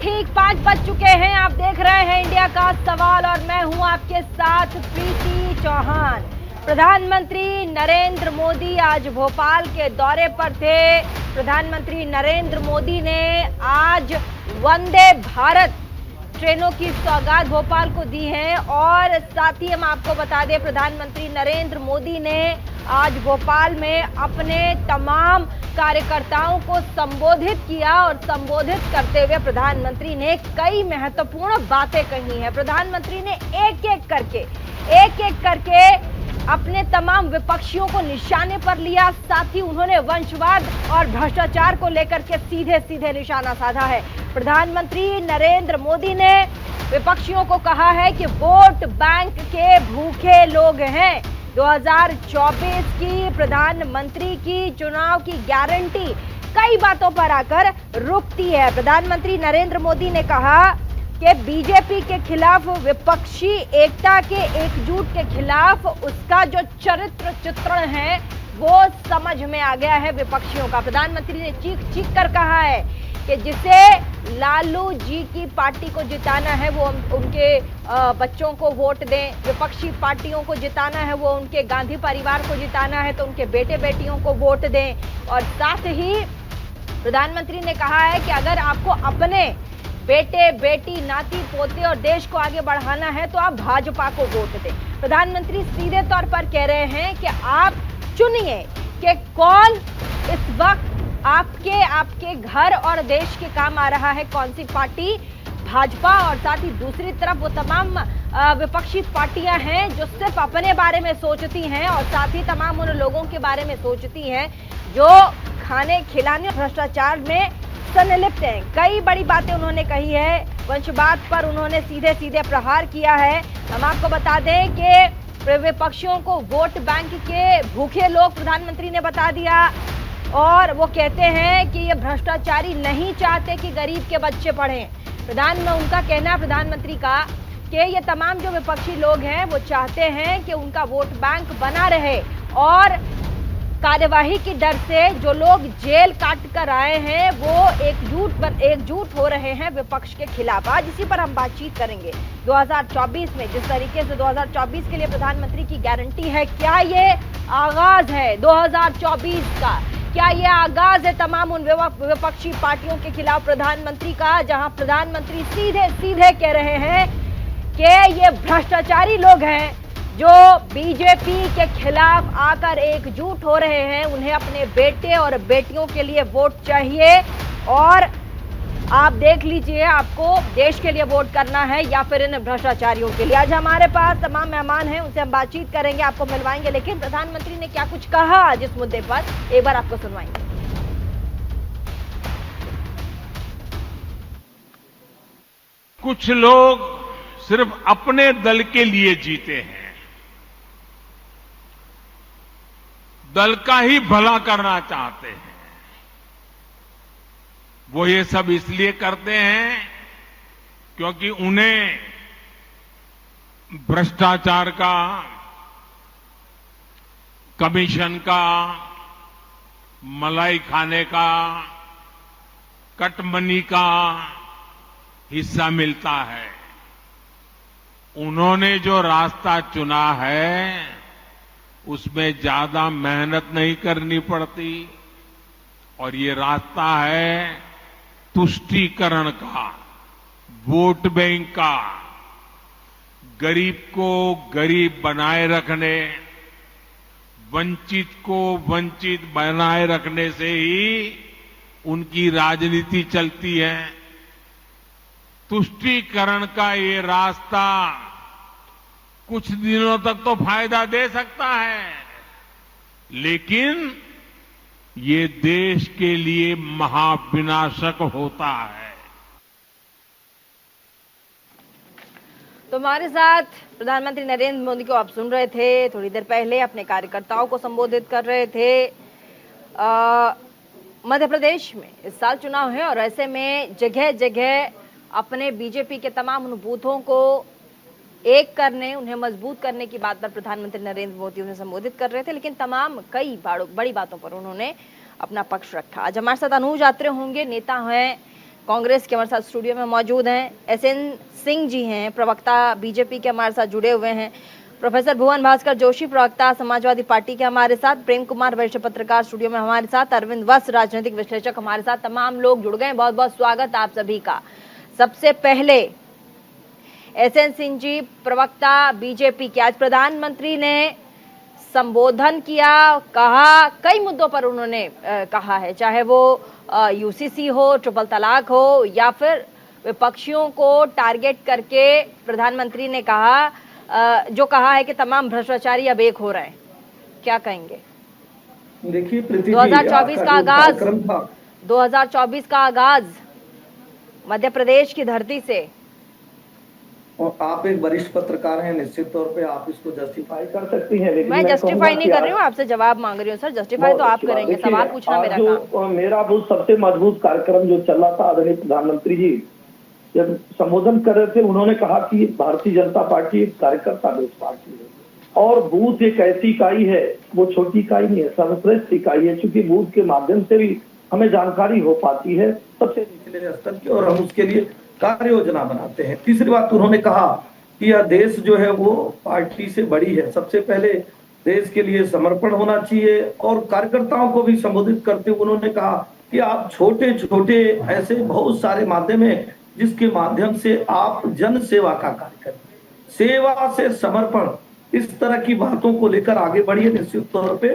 ठीक 5 बज चुके हैं। आप देख रहे हैं इंडिया का सवाल और मैं हूं आपके साथ प्रीति चौहान। प्रधानमंत्री नरेंद्र मोदी आज भोपाल के दौरे पर थे। प्रधानमंत्री नरेंद्र मोदी ने आज वंदे भारत ट्रेनों की सौगात भोपाल को दी है और साथ ही हम आपको बता दें प्रधानमंत्री नरेंद्र मोदी ने आज भोपाल में अपने तमाम कार्यकर्ताओं को संबोधित किया और संबोधित करते हुए प्रधानमंत्री ने कई महत्वपूर्ण बातें कही हैं। प्रधानमंत्री ने एक एक करके अपने तमाम विपक्षियों को निशाने पर लिया। साथ ही उन्होंने वंशवाद और भ्रष्टाचार को लेकर के सीधे सीधे निशाना साधा है। प्रधानमंत्री नरेंद्र मोदी ने विपक्षियों को कहा है कि वोट बैंक के भूखे लोग हैं। 2024 की प्रधानमंत्री की चुनाव की गारंटी कई बातों पर आकर रुकती है। प्रधानमंत्री नरेंद्र मोदी ने कहा कि बीजेपी के खिलाफ विपक्षी एकता के एकजुट के खिलाफ उसका जो चरित्र चित्रण है वो समझ में आ गया है विपक्षियों का। प्रधानमंत्री ने चीख चीख कर कहा है कि जिसे लालू जी की पार्टी को जिताना है वो उनके बच्चों को वोट दें, विपक्षी पार्टियों को जिताना है वो उनके गांधी परिवार को जिताना है तो उनके बेटे बेटियों को वोट दें। और साथ ही प्रधानमंत्री ने कहा है कि अगर आपको अपने बेटे बेटी नाती पोते और देश को आगे बढ़ाना है तो आप भाजपा को वोट दें। प्रधानमंत्री सीधे तौर पर कह रहे हैं कि आप चुनिए कि कौन इस वक्त आपके घर और देश के काम आ रहा है, कौन सी पार्टी, भाजपा। और साथ ही दूसरी तरफ वो तमाम विपक्षी पार्टियां हैं जो सिर्फ अपने बारे में सोचती हैं और साथ ही तमाम उन लोगों के बारे में सोचती हैं जो खाने खिलाने भ्रष्टाचार में संलिप्त हैं। कई बड़ी बातें उन्होंने कही है। वंशवाद पर उन्होंने सीधे सीधे प्रहार किया है। हम आपको बता दें कि विपक्षियों को वोट बैंक के भूखे लोग प्रधानमंत्री ने बता दिया और वो कहते हैं कि ये भ्रष्टाचारी नहीं चाहते कि गरीब के बच्चे पढ़ें। उनका कहना है प्रधानमंत्री का कि ये तमाम जो विपक्षी लोग हैं वो चाहते हैं कि उनका वोट बैंक बना रहे और कार्यवाही की डर से जो लोग जेल काट कर आए हैं वो एकजुट हो रहे हैं विपक्ष के खिलाफ। आज इसी पर हम बातचीत करेंगे। 2024 में जिस तरीके से 2024 के लिए प्रधानमंत्री की गारंटी है, क्या ये आगाज है 2024 का? क्या ये आगाज है तमाम उन विपक्षी पार्टियों के खिलाफ प्रधानमंत्री का, जहां प्रधानमंत्री सीधे सीधे कह रहे हैं कि ये भ्रष्टाचारी लोग हैं जो बीजेपी के खिलाफ आकर एकजुट हो रहे हैं, उन्हें अपने बेटे और बेटियों के लिए वोट चाहिए और आप देख लीजिए आपको देश के लिए वोट करना है या फिर इन भ्रष्टाचारियों के लिए। आज हमारे पास तमाम मेहमान हैं, उनसे हम बातचीत करेंगे, आपको मिलवाएंगे। लेकिन प्रधानमंत्री ने क्या कुछ कहा आज इस मुद्दे पर, एक बार आपको सुनवाएंगे। कुछ लोग सिर्फ अपने दल के लिए जीते हैं, दल का ही भला करना चाहते हैं। वो ये सब इसलिए करते हैं क्योंकि उन्हें भ्रष्टाचार का, कमीशन का, मलाई खाने का, कटमनी का हिस्सा मिलता है। उन्होंने जो रास्ता चुना है उसमें ज्यादा मेहनत नहीं करनी पड़ती और ये रास्ता है तुष्टीकरण का, वोट बैंक का, गरीब को गरीब बनाए रखने, वंचित को वंचित बनाए रखने से ही उनकी राजनीति चलती है। तुष्टीकरण का ये रास्ता कुछ दिनों तक तो फायदा दे सकता है, लेकिन ये देश के लिए महाविनाशक होता है। तो हमारे साथ प्रधानमंत्री नरेंद्र मोदी को आप सुन रहे थे, थोड़ी देर पहले अपने कार्यकर्ताओं को संबोधित कर रहे थे। मध्य प्रदेश में इस साल चुनाव है और ऐसे में जगह जगह अपने बीजेपी के तमाम उन बूथों को एक करने, उन्हें मजबूत करने की बात पर प्रधानमंत्री नरेंद्र मोदी उन्हें संबोधित कर रहे थे। लेकिन तमाम कई बड़ी बातों पर उन्होंने अपना पक्ष रखा। आज हमारे साथ अनुज आत्रे होंगे, नेता हैं कांग्रेस के हमारे साथ स्टूडियो में मौजूद हैं। एसएन सिंह जी हैं, प्रवक्ता बीजेपी के हमारे साथ जुड़े हुए हैं। प्रोफेसर भुवन भास्कर जोशी, प्रवक्ता समाजवादी पार्टी के हमारे साथ। प्रेम कुमार, वरिष्ठ पत्रकार स्टूडियो में हमारे साथ। अरविंद वत्स, राजनीतिक विश्लेषक हमारे साथ। तमाम लोग जुड़ गए। बहुत बहुत स्वागत आप सभी का। सबसे पहले एसएन सिंह जी, प्रवक्ता बीजेपी के, आज प्रधानमंत्री ने संबोधन किया, कहा, कई मुद्दों पर उन्होंने कहा है, चाहे वो यूसीसी हो, ट्रिपल तलाक हो, या फिर विपक्षियों को टारगेट करके प्रधानमंत्री ने कहा, जो कहा है कि तमाम भ्रष्टाचारी अब एक हो रहे हैं। क्या कहेंगे? देखिए 2024 का आगाज मध्य प्रदेश की धरती से, और आप एक वरिष्ठ पत्रकार हैं, निश्चित तौर पे आप इसको जस्टिफाई कर सकती हैं, लेकिन मैं जस्टिफाई नहीं कर रही हूँ, आपसे जवाब मांग रही हूँ सर। जस्टिफाई तो आप करेंगे, सवाल पूछना मेरा काम। मेरा वो सबसे मजबूत कार्यक्रम जो चल रहा था, आदरणीय प्रधानमंत्री जी जब संबोधन कर रहे थे, उन्होंने कहा कि भारतीय जनता पार्टी एक कार्यकर्ता बेस्ड पार्टी है और बूथ एक ऐसी इकाई है, वो छोटी इकाई नहीं है, सर्वश्रेष्ठ इकाई है, क्योंकि बूथ के माध्यम से भी हमें जानकारी हो पाती है सबसे निचले स्तर की, और हम उसके लिए कार्य योजना बनाते हैं। तीसरी बात उन्होंने कहा कि यह देश जो है वो पार्टी से बड़ी है, सबसे पहले देश के लिए समर्पण होना चाहिए, और कार्यकर्ताओं को भी संबोधित करते हुए उन्होंने कहा कि आप छोटे छोटे ऐसे बहुत सारे माध्यम है जिसके माध्यम से आप जन सेवा का कार्य करें, सेवा से समर्पण, इस तरह की बातों को लेकर आगे बढ़िए। निश्चित तौर पे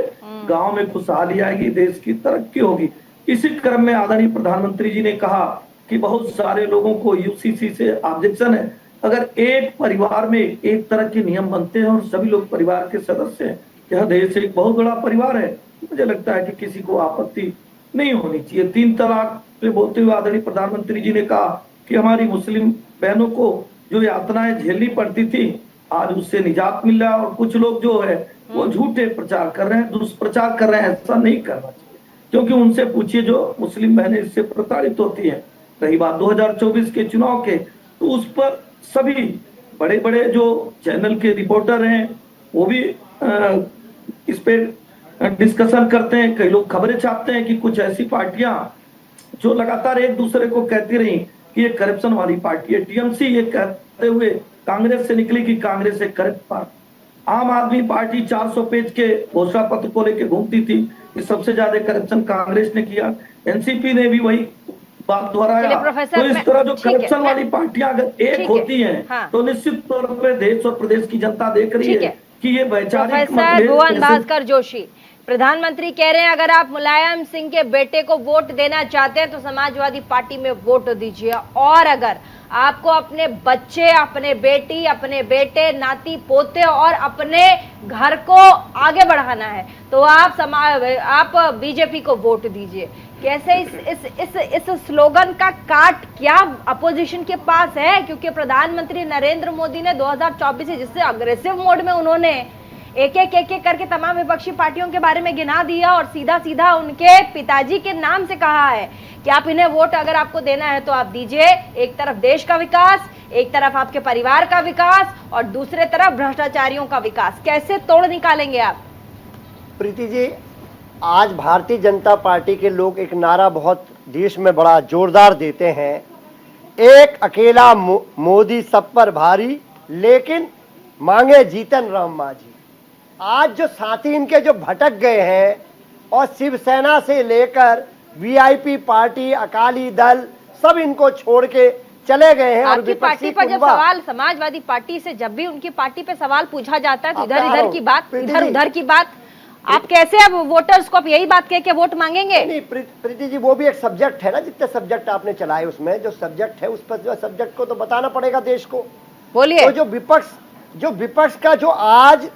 गांव में खुशहाली आएगी, देश की तरक्की होगी। इसी क्रम में आदरणीय प्रधानमंत्री जी ने कहा कि बहुत सारे लोगों को यूसीसी से ऑब्जेक्शन है। अगर एक परिवार में एक तरह के नियम बनते हैं और सभी लोग परिवार के सदस्य हैं, यह देश एक बहुत बड़ा परिवार है, मुझे लगता है कि किसी को आपत्ति नहीं होनी चाहिए। 3 तलाक पे बोलते हुए आदरणीय प्रधानमंत्री जी ने कहा कि हमारी मुस्लिम बहनों को जो यातनाएं झेलनी पड़ती थी, आज उससे निजात मिल रहा है, और कुछ लोग जो है वो झूठे प्रचार कर रहे हैं, दुष्प्रचार कर रहे हैं। ऐसा नहीं करना चाहिए, क्योंकि उनसे पूछिए जो मुस्लिम बहनें इससे प्रताड़ित होती है। रही बात 2024 के चुनाव के, तो उस पर सभी बड़े बड़े जो चैनल के रिपोर्टर हैं वो भी इस पे डिस्कशन करते हैं। कई लोग खबरें छापते हैं कि कुछ ऐसी पार्टियां जो लगातार एक दूसरे को कहती रही कि ये करप्शन वाली पार्टी है। टीएमसी ये कहते हुए कांग्रेस से निकली कि कांग्रेस एक करप्ट पार्टी। आम आदमी पार्टी 400 पेज के घोषणा पत्र को लेकर घूमती थी कि सबसे ज्यादा करप्शन कांग्रेस ने किया। एनसीपी ने भी वही बात दोहराया। तो इस तरह जो करप्शन वाली पार्टियां अगर एक होती हैं, हाँ, तो निश्चित तौर पर देश और प्रदेश की जनता देख रही है कि ये वैचारिक। प्रोफेसर भुवन भास्कर जोशी, प्रधानमंत्री कह रहे हैं अगर आप मुलायम सिंह के बेटे को वोट देना चाहते हैं तो समाजवादी पार्टी में वोट दीजिए, और अगर आपको अपने बच्चे, अपने बेटी, अपने बेटे, नाती पोते और अपने घर को आगे बढ़ाना है तो आप बीजेपी को वोट दीजिए। कैसे इस स्लोगन का काट क्या अपोजिशन के पास है? क्योंकि प्रधानमंत्री नरेंद्र मोदी ने 2024 से जिससे अग्रेसिव मोड में उन्होंने एक एक करके तमाम विपक्षी पार्टियों के बारे में गिना दिया और सीधा सीधा उनके पिताजी के नाम से कहा है कि आप इन्हें वोट अगर आपको देना है तो आप दीजिए। एक तरफ देश का विकास, एक तरफ आपके परिवार का विकास, और दूसरे तरफ भ्रष्टाचारियों का विकास। कैसे तोड़ निकालेंगे आप? प्रीति जी, आज भारतीय जनता पार्टी के लोग एक नारा बहुत देश में बड़ा जोरदार देते हैं, एक अकेला मोदी सब पर भारी, लेकिन मांगे जीतन राम मांझी। आज जो साथी इनके जो भटक गए हैं और शिवसेना से लेकर वीआईपी पार्टी, अकाली दल, सब इनको छोड़ के चले गए हैं। आपकी पार्टी पर जब सवाल समाजवादी पार्टी से जब भी उनकी पार्टी पे सवाल पूछा जाता है तो इधर की बात, इधर उधर की बात, आप कैसे अब वोटर्स को यही बात कह के वोट मांगेंगे? नहीं प्रीति जी, वो भी एक सब्जेक्ट है ना, जितने सब्जेक्ट आपने चलाए उसमें जो सब्जेक्ट है उस पर जो सब्जेक्ट को तो बताना पड़ेगा देश को। बोलिए। तो जो विपक्ष का जो आज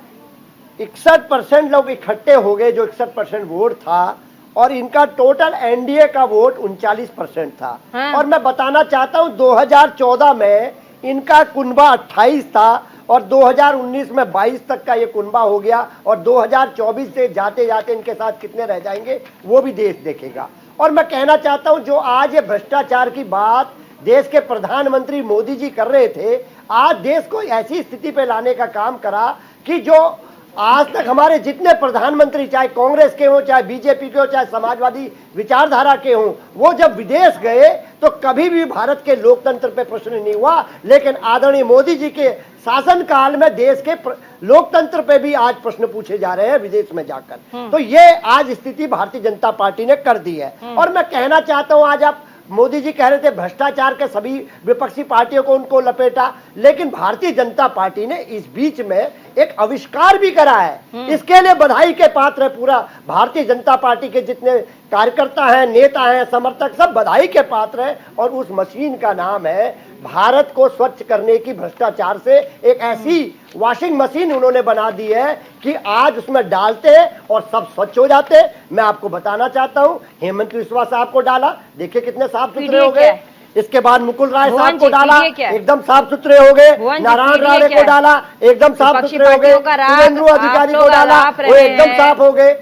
61% लोग इकट्ठे हो गए, जो 61% वोट था, और इनका टोटल एनडीए का वोट 39% था। हाँ। और मैं बताना चाहता हूं 2014 में इनका कुनबा 28 था और 2019 में 22 तक का ये कुनबा हो गया, और 2024 से जाते जाते इनके साथ कितने रह जाएंगे वो भी देश देखेगा। और मैं कहना चाहता हूं जो आज ये भ्रष्टाचार की बात देश के प्रधानमंत्री मोदी जी कर रहे थे, आज देश को ऐसी स्थिति पे लाने का काम करा कि जो आज तक हमारे जितने प्रधानमंत्री, चाहे कांग्रेस के हों, चाहे बीजेपी के हों, चाहे समाजवादी विचारधारा के हों, वो जब विदेश गए तो कभी भी भारत के लोकतंत्र पे प्रश्न नहीं हुआ। लेकिन आदरणीय मोदी जी के शासन काल में देश के लोकतंत्र पे भी आज प्रश्न पूछे जा रहे हैं विदेश में जाकर। तो ये आज स्थिति भारतीय जनता पार्टी ने कर दी है। और मैं कहना चाहता हूं, आज आप मोदी जी कह रहे थे भ्रष्टाचार के सभी विपक्षी पार्टियों को उनको लपेटा, लेकिन भारतीय जनता पार्टी ने इस बीच में एक आविष्कार भी करा है। इसके लिए बधाई के पात्र है पूरा भारतीय जनता पार्टी के जितने कार्यकर्ता हैं, नेता हैं, समर्थक, सब बधाई के पात्र हैं। और उस मशीन का नाम है भारत को स्वच्छ करने की, भ्रष्टाचार से एक ऐसी वॉशिंग मशीन उन्होंने बना दी है कि आज उसमें डालते हैं और सब स्वच्छ हो जाते हैं। मैं आपको बताना चाहता हूं, हेमंत विश्वा साहब को डाला, देखिए कितने साफ सुथरे हो गए। इसके बाद मुकुल राय साहब को डाला, एकदम साफ सुथरे हो गए। नारायण राणे को डाला, एकदम साफ सुथरे हो गए। सुरेंद्र अधिकारी को डाला, वो एकदम साफ हो गए।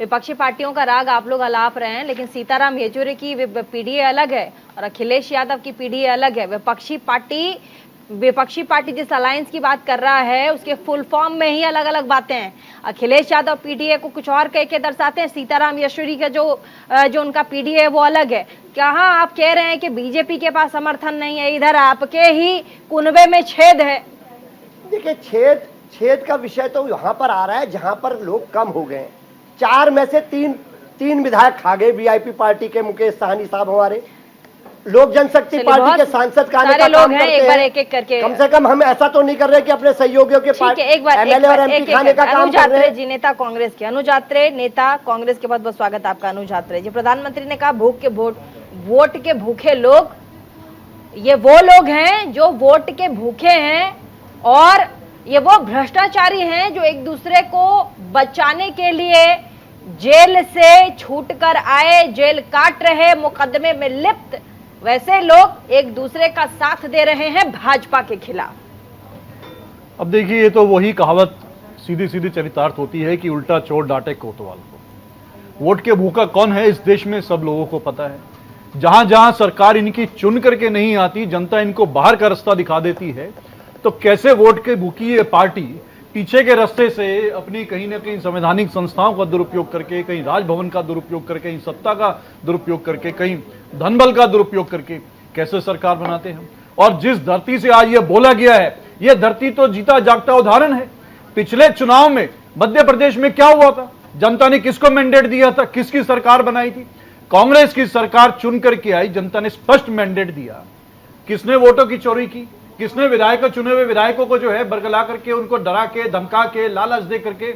विपक्षी पार्टियों का राग आप लोग अलाप रहे हैं, लेकिन सीताराम येचुरी की पीडीए अलग है और अखिलेश यादव की पीडीए अलग है। विपक्षी पार्टी जिस अलायंस की बात कर रहा है उसके फुल फॉर्म में ही अलग अलग बातें हैं। अखिलेश यादव पीडीए को कुछ और कह के दर्शाते हैं, सीताराम येचुरी का जो उनका पीडीए है वो अलग है। कहाँ आप कह रहे हैं कि बीजेपी के पास समर्थन नहीं है, इधर आपके ही कुनबे में छेद है। देखिए, छेद का विषय तो यहाँ पर आ रहा है जहां पर लोग कम हो गए। 4 में से तीन विधायक खा गए वीआईपी पार्टी के। मुकेश साहनी साहब हमारे लोक जनशक्ति पार्टी के सांसद का काम करते हैं। एक करके कम से कम हम ऐसा तो नहीं कर रहे कि अपने सहयोगियों के पार्टी एमएलए और एमपी खाने का काम कर रहे हैं। जी, नेता कांग्रेस के अनुज आत्रे, नेता कांग्रेस के बहुत बहुत स्वागत आपका अनुज आत्रे जी। प्रधानमंत्री ने कहा वोट के भूखे लोग, ये वो लोग हैं जो वोट के भूखे हैं और ये वो भ्रष्टाचारी हैं जो एक दूसरे को बचाने के लिए जेल से छूटकर आए, जेल काट रहे, मुकदमे में लिप्त वैसे लोग एक दूसरे का साथ दे रहे हैं भाजपा के खिलाफ। अब देखिए, ये तो वही कहावत सीधी सीधी चरितार्थ होती है कि उल्टा चोर डांटे कोतवाल को। वोट के भूखा कौन है इस देश में सब लोगों को पता है। जहां जहां सरकार इनकी चुन करके नहीं आती, जनता इनको बाहर का रास्ता दिखा देती है, तो कैसे वोट के भूखी ये पार्टी पीछे के रास्ते से अपनी कहीं ना कहीं संवैधानिक संस्थाओं का दुरुपयोग करके, कहीं राजभवन का दुरुपयोग करके, कहीं सत्ता का दुरुपयोग करके, कहीं धन बल का दुरुपयोग करके कैसे सरकार बनाते हैं। और जिस धरती से आज ये बोला गया है, ये धरती तो जीता जागता उदाहरण है। पिछले चुनाव में मध्य प्रदेश में क्या हुआ था, जनता ने किसको मैंडेट दिया था, किसकी सरकार बनाई थी? कांग्रेस की सरकार चुन करके आई, जनता ने स्पष्ट मैंडेट दिया। किसने वोटों की चोरी की? किसने विधायकों, चुने हुए विधायकों को जो है बरगला करके, उनको डरा के, धमका के, लालच दे करके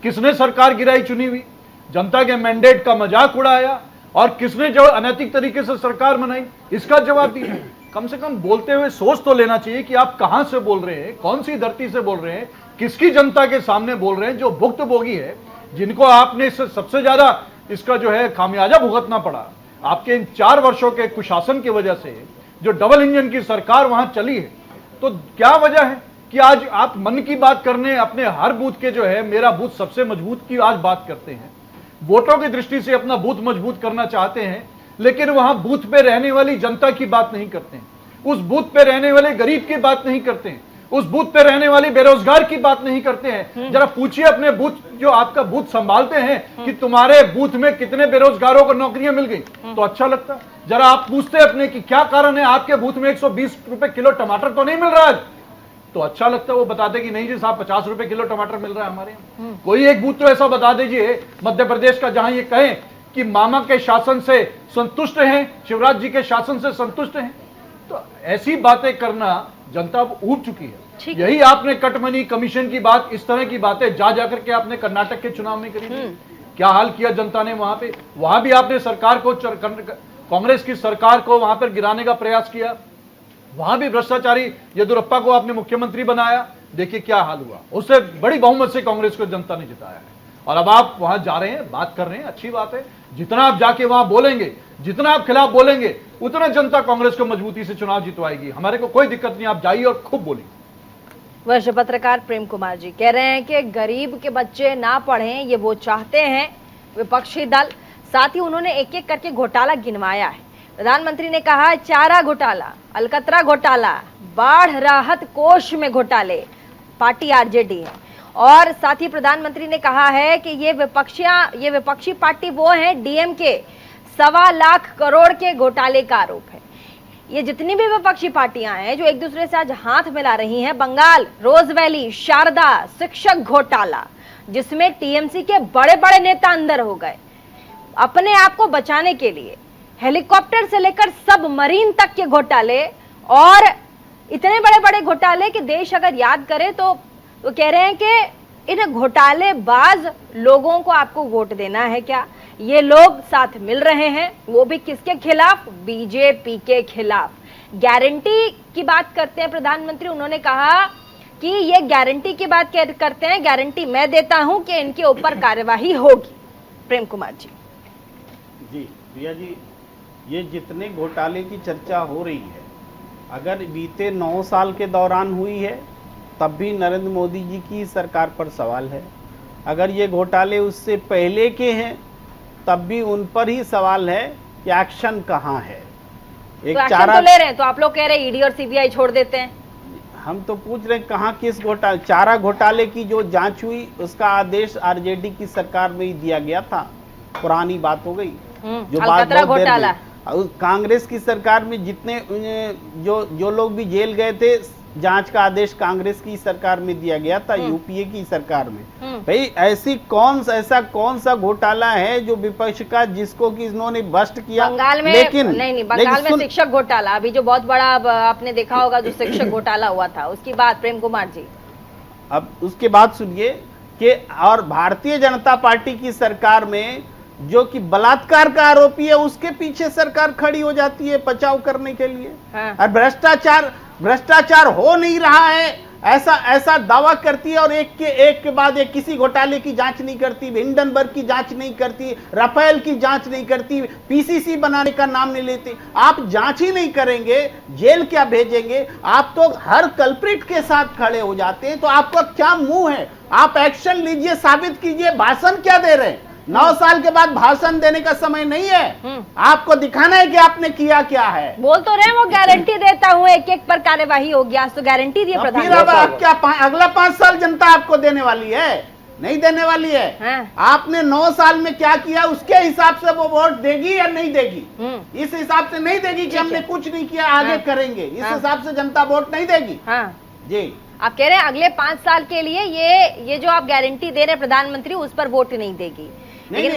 किसने सरकार गिराई चुनी हुई? जनता के मैंडेट का मजाक उड़ाया। और किसने जो अनैतिक तरीके से सरकार बनाई, इसका जवाब दिया। कम से कम बोलते हुए सोच तो लेना चाहिए कि आप कहां से बोल रहे हैं, कौन सी धरती से बोल रहे हैं, किसकी जनता के सामने बोल रहे हैं, जो भुक्तभोगी है, जिनको आपने सबसे ज्यादा इसका जो है खामियाजा भुगतना पड़ा आपके इन 4 वर्षों के कुशासन की वजह से। जो डबल इंजन की सरकार वहां चली है, तो क्या वजह है कि आज आप मन की बात करने, अपने हर बूथ के जो है मेरा बूथ सबसे मजबूत की आज बात करते हैं, वोटों की दृष्टि से अपना बूथ मजबूत करना चाहते हैं, लेकिन वहां बूथ पे रहने वाली जनता की बात नहीं करते हैं, उस बूथ पे रहने वाले गरीब की बात नहीं करते हैं, उस बूथ पे रहने वाली बेरोजगार की बात नहीं करते हैं। जरा पूछिए अपने बूथ, जो आपका बूथ संभालते हैं, कि तुम्हारे बूथ में कितने बेरोजगारों को नौकरियां मिल गई, तो अच्छा लगता। जरा आप पूछते अपने कि क्या कारण है आपके बूथ में 120 रुपए किलो टमाटर तो नहीं मिल रहा है, तो अच्छा लगता। वो बताते कि नहीं जी साहब 50 रुपए किलो टमाटर मिल रहा है हमारे यहाँ। कोई एक बूथ तो ऐसा बता दीजिए मध्य प्रदेश का जहां ये कहें कि मामा के शासन से संतुष्ट हैं, शिवराज जी के शासन से संतुष्ट हैं। तो ऐसी बातें करना जनता ऊब चुकी है। यही आपने कटमनी कमीशन की बात, इस तरह की बातें जा जाकर के आपने कर्नाटक के चुनाव में करी थी। क्या हाल किया जनता ने वहां पे? वहां भी आपने सरकार को, कांग्रेस की सरकार को वहां पर गिराने का प्रयास किया। वहां भी भ्रष्टाचारी येदियुरप्पा को आपने मुख्यमंत्री बनाया। देखिए क्या हाल हुआ, उससे बड़ी बहुमत से कांग्रेस को जनता ने जिताया है। और अब आप वहां जा रहे हैं, बात कर रहे हैं, अच्छी बात है। जितना आप जाके वहां बोलेंगे, जितना आप खिलाफ बोलेंगे, उतना जनता कांग्रेस को मजबूती से चुनाव जितवाएगी। हमारे को कोई दिक्कत नहीं, आप जाइए और खूब बोलिए। वरिष्ठ पत्रकार प्रेम कुमार जी कह रहे हैं कि गरीब के बच्चे ना पढ़ें, ये वो चाहते हैं विपक्षी दल। साथ ही उन्होंने एक एक करके घोटाला गिनवाया है। प्रधानमंत्री ने कहा चारा घोटाला, अलकतरा घोटाला, बाढ़ राहत कोष में घोटाले, पार्टी आरजेडी है। और साथ ही प्रधानमंत्री ने कहा है कि ये विपक्षी पार्टी वो है डीएमके, 1.25 लाख करोड़ के घोटाले का आरोप है। ये जितनी भी विपक्षी पार्टियां हैं जो एक दूसरे से आज हाथ मिला रही हैं, बंगाल, रोज वैली, शारदा, शिक्षक घोटाला, जिसमें टीएमसी के बड़े बड़े नेता अंदर हो गए अपने आप को बचाने के लिए, हेलीकॉप्टर से लेकर सबमरीन तक के घोटाले, और इतने बड़े बड़े घोटाले कि देश अगर याद करे तो वो कह रहे हैं कि इन घोटालेबाज लोगों को आपको वोट देना है क्या? ये लोग साथ मिल रहे हैं, वो भी किसके खिलाफ? बीजेपी के खिलाफ। गारंटी की बात करते हैं प्रधानमंत्री, उन्होंने कहा कि ये गारंटी की बात करते हैं, गारंटी मैं देता हूं कि इनके ऊपर कार्यवाही होगी। प्रेम कुमार जी। जी प्रिया जी, ये जितने घोटाले की चर्चा हो रही है, अगर बीते 9 साल के दौरान हुई है तब भी नरेंद्र मोदी जी की सरकार पर सवाल है। अगर ये घोटाले उससे पहले के हैं तब भी उन पर ही सवाल है कि एक्शन कहाँ है। एक तो एक्शन तो ले रहे हैं, तो आप लोग कह रहे हैं ईडी और सीबीआई छोड़ देते हैं। हम तो पूछ रहे हैं कहाँ किस घोटाले, चारा घोटाले की जो जांच हुई उसका आदेश आरजेडी की सरकार में ही दिया गया था, पुरानी बात हो गई। जो बात घोटाला, कांग्रेस की सरकार में जितने जो लोग भी जेल गए थे, जांच का आदेश कांग्रेस की सरकार में दिया गया था, यूपीए की सरकार में। भाई ऐसा कौन सा घोटाला है जो विपक्ष का, जिसको कि इन्होंने बस्ट किया? बंगाल में नहीं, बंगाल में शिक्षक घोटाला, अभी जो बहुत बड़ा आपने देखा होगा जो शिक्षक घोटाला हुआ था, उसकी बात प्रेम कुमार जी। अब उसके बाद सुनिए कि और भारतीय जनता पार्टी की सरकार में जो कि बलात्कार का आरोपी है, उसके पीछे सरकार खड़ी हो जाती है बचाव करने के लिए। और भ्रष्टाचार हो नहीं रहा है ऐसा दावा करती है, और एक के बाद एक किसी घोटाले की जांच नहीं करती, हिंडनबर्ग की जांच नहीं करती, राफेल की जांच नहीं करती, पीसीसी बनाने का नाम नहीं लेती। आप जांच ही नहीं करेंगे, जेल क्या भेजेंगे? आप तो हर कल्प्रिट के साथ खड़े हो जाते हैं, तो आपका क्या मुंह है? आप एक्शन लीजिए, साबित कीजिए। भाषण क्या दे रहे हैं? 9 साल के बाद भाषण देने का समय नहीं है, आपको दिखाना है कि आपने किया क्या है। बोल तो रहे वो गारंटी देता हूँ, एक पर कार्यवाही होगी, आज तो गारंटी दी प्रधानमंत्री। क्या अगला 5 साल जनता आपको देने वाली है? नहीं देने वाली है। आपने 9 साल में क्या किया उसके हिसाब से वो वोट देगी या नहीं देगी। इस हिसाब से नहीं देगी कि हमने कुछ नहीं किया आगे करेंगे, इस हिसाब से जनता वोट नहीं देगी। जी, आप कह रहे हैं अगले 5 साल के लिए ये जो आप गारंटी दे रहे हैं प्रधानमंत्री, उस पर वोट नहीं देगी। नहीं,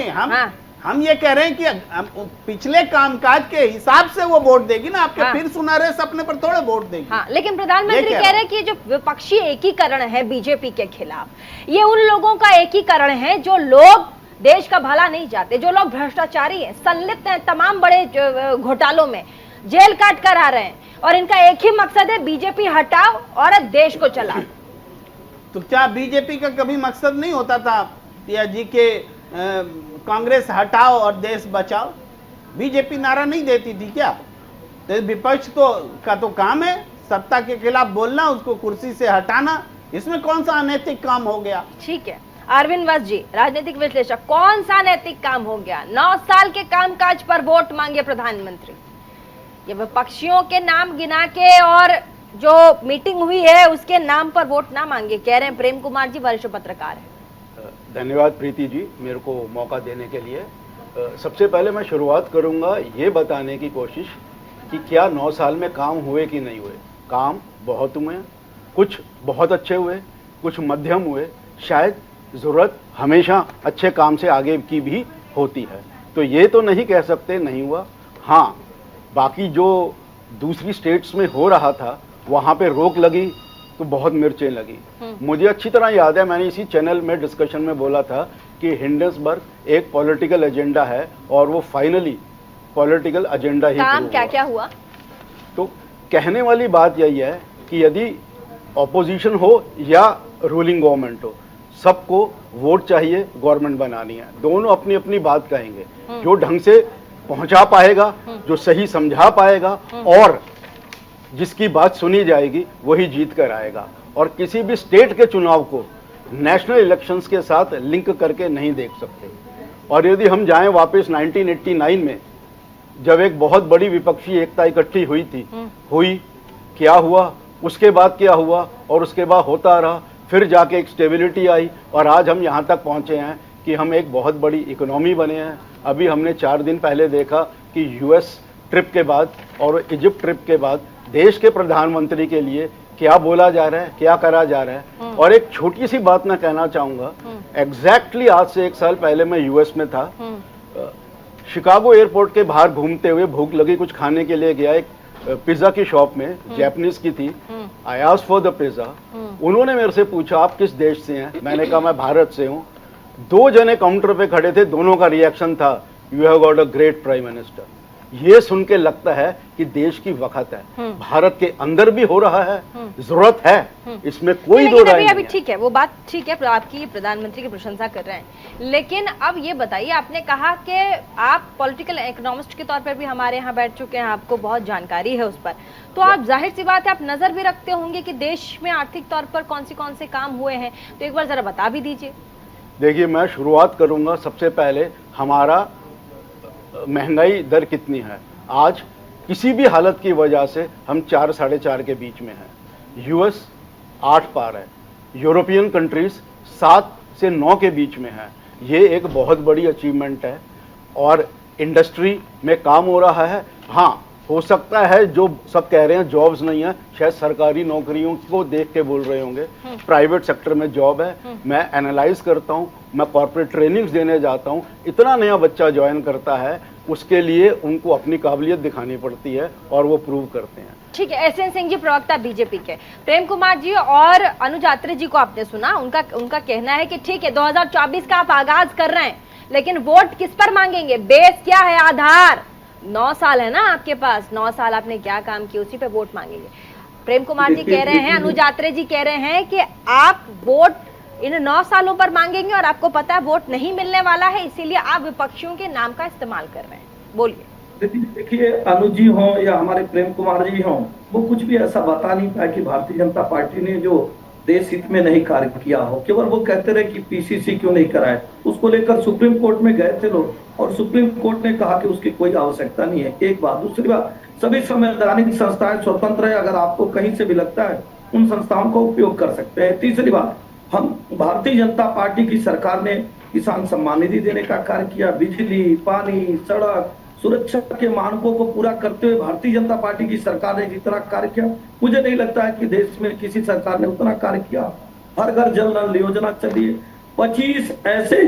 हम ये कह रहे हैं कि पिछले कामकाज के हिसाब से वो वोट देगी ना, आपके फिर सुना रहे सपने पर थोड़े वोट देगी। लेकिन प्रधानमंत्री कह रहे हैं कि जो विपक्षी एकीकरण है बीजेपी के खिलाफ, ये उन लोगों का एकीकरण है जो लोग देश का भला नहीं चाहते, जो लोग भ्रष्टाचारी हैं, संलिप्त हैं तमाम बड़े घोटालों में, जेल काट कर आ रहे हैं, और इनका एक ही मकसद है बीजेपी हटाओ और देश को चलाओ। तो क्या बीजेपी का कभी मकसद नहीं होता था पिया जी के कांग्रेस हटाओ और देश बचाओ? बीजेपी नारा नहीं देती थी क्या? तो विपक्ष का तो काम है सत्ता के खिलाफ बोलना, उसको कुर्सी से हटाना, इसमें कौन सा अनैतिक काम हो गया? ठीक है, अरविंद वत्स जी, राजनीतिक विश्लेषक, कौन सा अनैतिक काम हो गया? 9 साल के कामकाज पर वोट मांगे प्रधानमंत्री, ये विपक्षियों के नाम गिना के और जो मीटिंग हुई है उसके नाम पर वोट ना मांगे, कह रहे हैं प्रेम कुमार जी, वरिष्ठ पत्रकार है। धन्यवाद प्रीति जी मेरे को मौका देने के लिए। सबसे पहले मैं शुरुआत करूंगा ये बताने की कोशिश कि क्या 9 साल में काम हुए कि नहीं हुए। काम बहुत हुए, कुछ बहुत अच्छे हुए, कुछ मध्यम हुए, शायद ज़रूरत हमेशा अच्छे काम से आगे की भी होती है, तो ये तो नहीं कह सकते नहीं हुआ। हाँ, बाकी जो दूसरी स्टेट्स में हो रहा था वहाँ पे रोक लगी तो बहुत मिर्चें लगी। मुझे अच्छी तरह याद है, मैंने इसी चैनल में डिस्कशन में बोला था कि हिंडनबर्ग एक पॉलिटिकल एजेंडा है और वो फाइनली पॉलिटिकल एजेंडा ही काम क्या हुआ। तो कहने वाली बात यही है कि यदि ऑपोजिशन हो या रूलिंग गवर्नमेंट हो, सबको वोट चाहिए, गवर्नमेंट बनानी है, दोनों अपनी अपनी बात कहेंगे। जो ढंग से पहुंचा पाएगा, जो सही समझा पाएगा और जिसकी बात सुनी जाएगी वही जीत कर आएगा। और किसी भी स्टेट के चुनाव को नेशनल इलेक्शंस के साथ लिंक करके नहीं देख सकते। और यदि हम जाएं वापस 1989 में, जब एक बहुत बड़ी विपक्षी एकता इकट्ठी हुई थी, क्या हुआ, उसके बाद क्या हुआ और उसके बाद होता रहा, फिर जाके एक स्टेबिलिटी आई और आज हम यहाँ तक पहुँचे हैं कि हम एक बहुत बड़ी इकोनॉमी बने हैं। अभी हमने 4 दिन पहले देखा कि यूएस ट्रिप के बाद और इजिप्ट ट्रिप के बाद देश के प्रधानमंत्री के लिए क्या बोला जा रहा है, क्या करा जा रहा है। और एक छोटी सी बात मैं कहना चाहूँगा, एग्जैक्टली आज से 1 साल पहले मैं यूएस में था। शिकागो एयरपोर्ट के बाहर घूमते हुए भूख लगी, कुछ खाने के लिए गया, एक पिज्जा की शॉप में, जैपनीज की थी। I asked for the pizza. उन्होंने मेरे से पूछा आप किस देश से हैं, मैंने कहा मैं भारत से हूं। 2 जने काउंटर पे खड़े थे, दोनों का रिएक्शन था you have got a great prime minister. ये सुन के लगता है कि देश की वक्त है, भारत के अंदर भी हो रहा है, जरूरत है, इसमें कोई दो राय नहीं है। अभी ठीक है, वो बात ठीक है, आपकी प्रधानमंत्री की प्रशंसा कर रहे हैं, लेकिन अब ये बताइए, आपने कहा कि आप पॉलिटिकल इकोनॉमिस्ट के तौर पर भी हमारे यहाँ बैठ चुके हैं, आपको बहुत जानकारी है उस पर, तो आप जाहिर सी बात है आप नजर भी रखते होंगे कि देश में आर्थिक तौर पर कौन से काम हुए हैं, तो एक बार जरा बता भी दीजिए। देखिए, मैं शुरुआत करूंगा सबसे पहले, हमारा महंगाई दर कितनी है। आज किसी भी हालत की वजह से हम 4 साढ़े 4 के बीच में हैं। यूएस 8 पार है, यूरोपियन कंट्रीज 7 से 9 के बीच में है। ये एक बहुत बड़ी अचीवमेंट है और इंडस्ट्री में काम हो रहा है। हाँ, हो सकता है जो सब कह रहे हैं जॉब्स नहीं है, शायद सरकारी नौकरियों को देख के बोल रहे होंगे, प्राइवेट सेक्टर में जॉब है। मैं एनालाइज करता हूँ, मैं कॉर्पोरेट ट्रेनिंग्स देने जाता हूँ, इतना नया बच्चा ज्वाइन करता है, उसके लिए उनको अपनी काबिलियत दिखानी पड़ती है और वो प्रूव करते हैं। ठीक है, एसएन सिंह जी प्रवक्ता बीजेपी के, प्रेम कुमार जी और अनुज आत्रे जी को आपने सुना, उनका कहना है कि ठीक है 2024 का आप आगाज कर रहे हैं, लेकिन वोट किस पर मांगेंगे, बेस क्या है, आधार 9 साल है ना आपके पास, 9 साल आपने क्या काम किया, उसी पे वोट मांगेंगे। प्रेम कुमार जी कह रहे हैं, अनुज आत्रे जी कह रहे हैं कि आप वोट इन 9 सालों पर मांगेंगे और आपको पता है वोट नहीं मिलने वाला है, इसीलिए आप विपक्षियों के नाम का इस्तेमाल कर रहे हैं। बोलिए। देखिए, अनुज जी हों या हमारे प्रेम कुमार जी हों, वो कुछ भी ऐसा बता नहीं पाए कि भारतीय जनता पार्टी ने जो देश हित में नहीं कार्य किया हो। केवल वो कहते रहे कि पीसीसी क्यों नहीं कराए, उसको लेकर सुप्रीम कोर्ट में गए थे लोग और सुप्रीम कोर्ट ने कहा कि उसकी कोई आवश्यकता नहीं है। एक बात। दूसरी बात, सभी संवैधानिक संस्थाएं स्वतंत्र है, अगर आपको कहीं से भी लगता है उन संस्थाओं का उपयोग कर सकते हैं। तीसरी बात, हम भारतीय जनता पार्टी की सरकार ने किसान सम्मान निधि देने का कार्य किया, बिजली, पानी, सड़क, सुरक्षा के मानकों को पूरा करते हुए भारतीय जनता पार्टी की सरकार ने जितना कार्य किया, मुझे नहीं लगता है कि देश में किसी सरकार ने उतना कार्य किया। हर घर जल नल योजना चली है, 25 ऐसे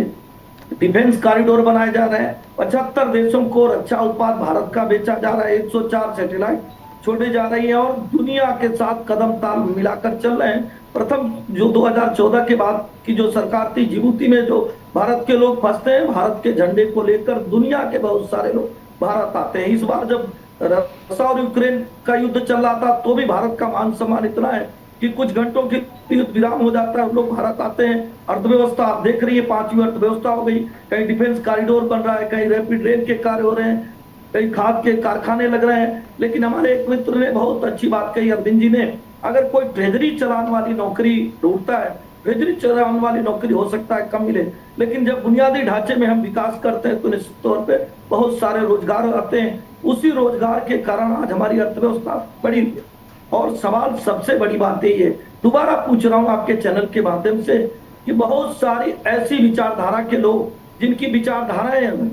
डिफेंस कॉरिडोर बनाए जा रहे हैं, 75 देशों को रक्षा उत्पाद भारत का बेचा जा रहा है, 104 सैटेलाइट छोड़े जा रही है और दुनिया के साथ कदम ताल मिलाकर चल रहे हैं। प्रथम जो 2014 के बाद की जो सरकार थी, जिबूती में जो भारत के लोग फंसते हैं, भारत के झंडे को लेकर दुनिया के बहुत सारे लोग भारत आते हैं। इस बार जब रशिया और यूक्रेन का युद्ध चल रहा था तो भी भारत का मान सम्मान इतना है कि कुछ घंटों के विराम हो जाता है, लोग भारत आते हैं। अर्थव्यवस्था आप देख रही है, 5वीं अर्थव्यवस्था हो गई, कहीं डिफेंस कॉरिडोर बन रहा है, कहीं रैपिड रेल के कार्य हो रहे हैं, कहीं खाद के कारखाने लग रहे हैं। लेकिन हमारे एक मित्र ने बहुत अच्छी बात कही, अरविंद जी ने, अगर कोई ट्रेजरी चलाने वाली नौकरी ढूंढता है, ट्रेजरी चलाने वाली नौकरी हो सकता है कम मिले, लेकिन जब बुनियादी ढांचे में हम विकास करते हैं तो निश्चित तौर पे बहुत सारे रोजगार आते हैं। उसी रोजगार के कारण आज हमारी अर्थव्यवस्था बढ़ी है। और सवाल सबसे बड़ी बात यही है, दोबारा पूछ रहा हूं आपके चैनल के माध्यम से, कि बहुत सारी ऐसी विचारधारा के लोग जिनकी विचारधाराएं हैं,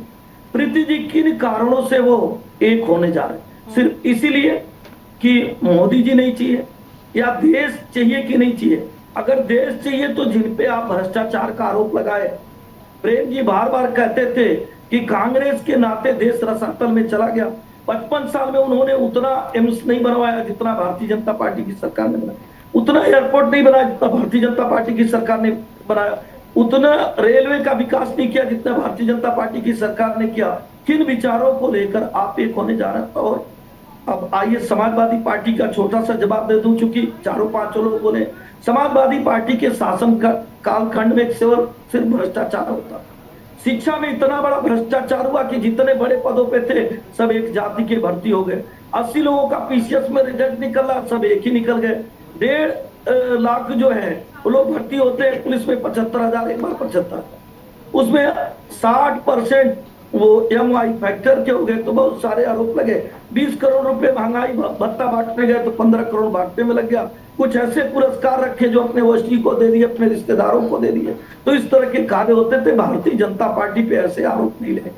प्रीति जी किन कारणों से वो एक होने जा रहे हैं, सिर्फ इसीलिए कि मोदी जी नहीं चाहिए या देश चाहिए कि नहीं चाहिए। अगर देश चाहिए तो जिन पे आप भ्रष्टाचार का आरोप लगाए, प्रेम जी बार बार कहते थे कि कांग्रेस के नाते देश रसातल में चला गया। 55 साल में उन्होंने उतना एम्स नहीं बनवाया जितना भारतीय जनता पार्टी की सरकार ने बनाया, उतना एयरपोर्ट नहीं बनाया जितना भारतीय जनता पार्टी की सरकार ने बनाया, उतना रेलवे का विकास नहीं किया जितना भारतीय जनता पार्टी की सरकार ने किया। किन विचारों को लेकर आप एक होने जा रहे हैं? और अब आइए समाजवादी पार्टी का छोटा सा जवाब दे दूं, चूंकि चारों पांचों लोगों ने समाजवादी पार्टी के शासन का कालखंड में सिर्फ भ्रष्टाचार होता। शिक्षा में इतना बड़ा भ्रष्टाचार हुआ कि जितने बड़े पदों पे थे सब एक जाति के भर्ती हो गए। 80 लोगों का पीसीएस में रिजल्ट निकला, सब एक ही निकल गए। 1.5 लाख जो है वो लोग भर्ती होते हैं, पुलिस में 75,000, एक बार 75, उसमें 60% वो MI फैक्टर के हो गए तो बहुत सारे आरोप लगे। 20 करोड़ रुपए महंगाई भत्ता बांटने गए तो 15 करोड़ बांटने में लग गया। कुछ ऐसे पुरस्कार रखे जो अपने वोस्टी को दे दिए, अपने रिश्तेदारों को दे दिए। तो इस तरह के कार्य होते थे। भारतीय जनता पार्टी पे ऐसे आरोप नहीं लगे।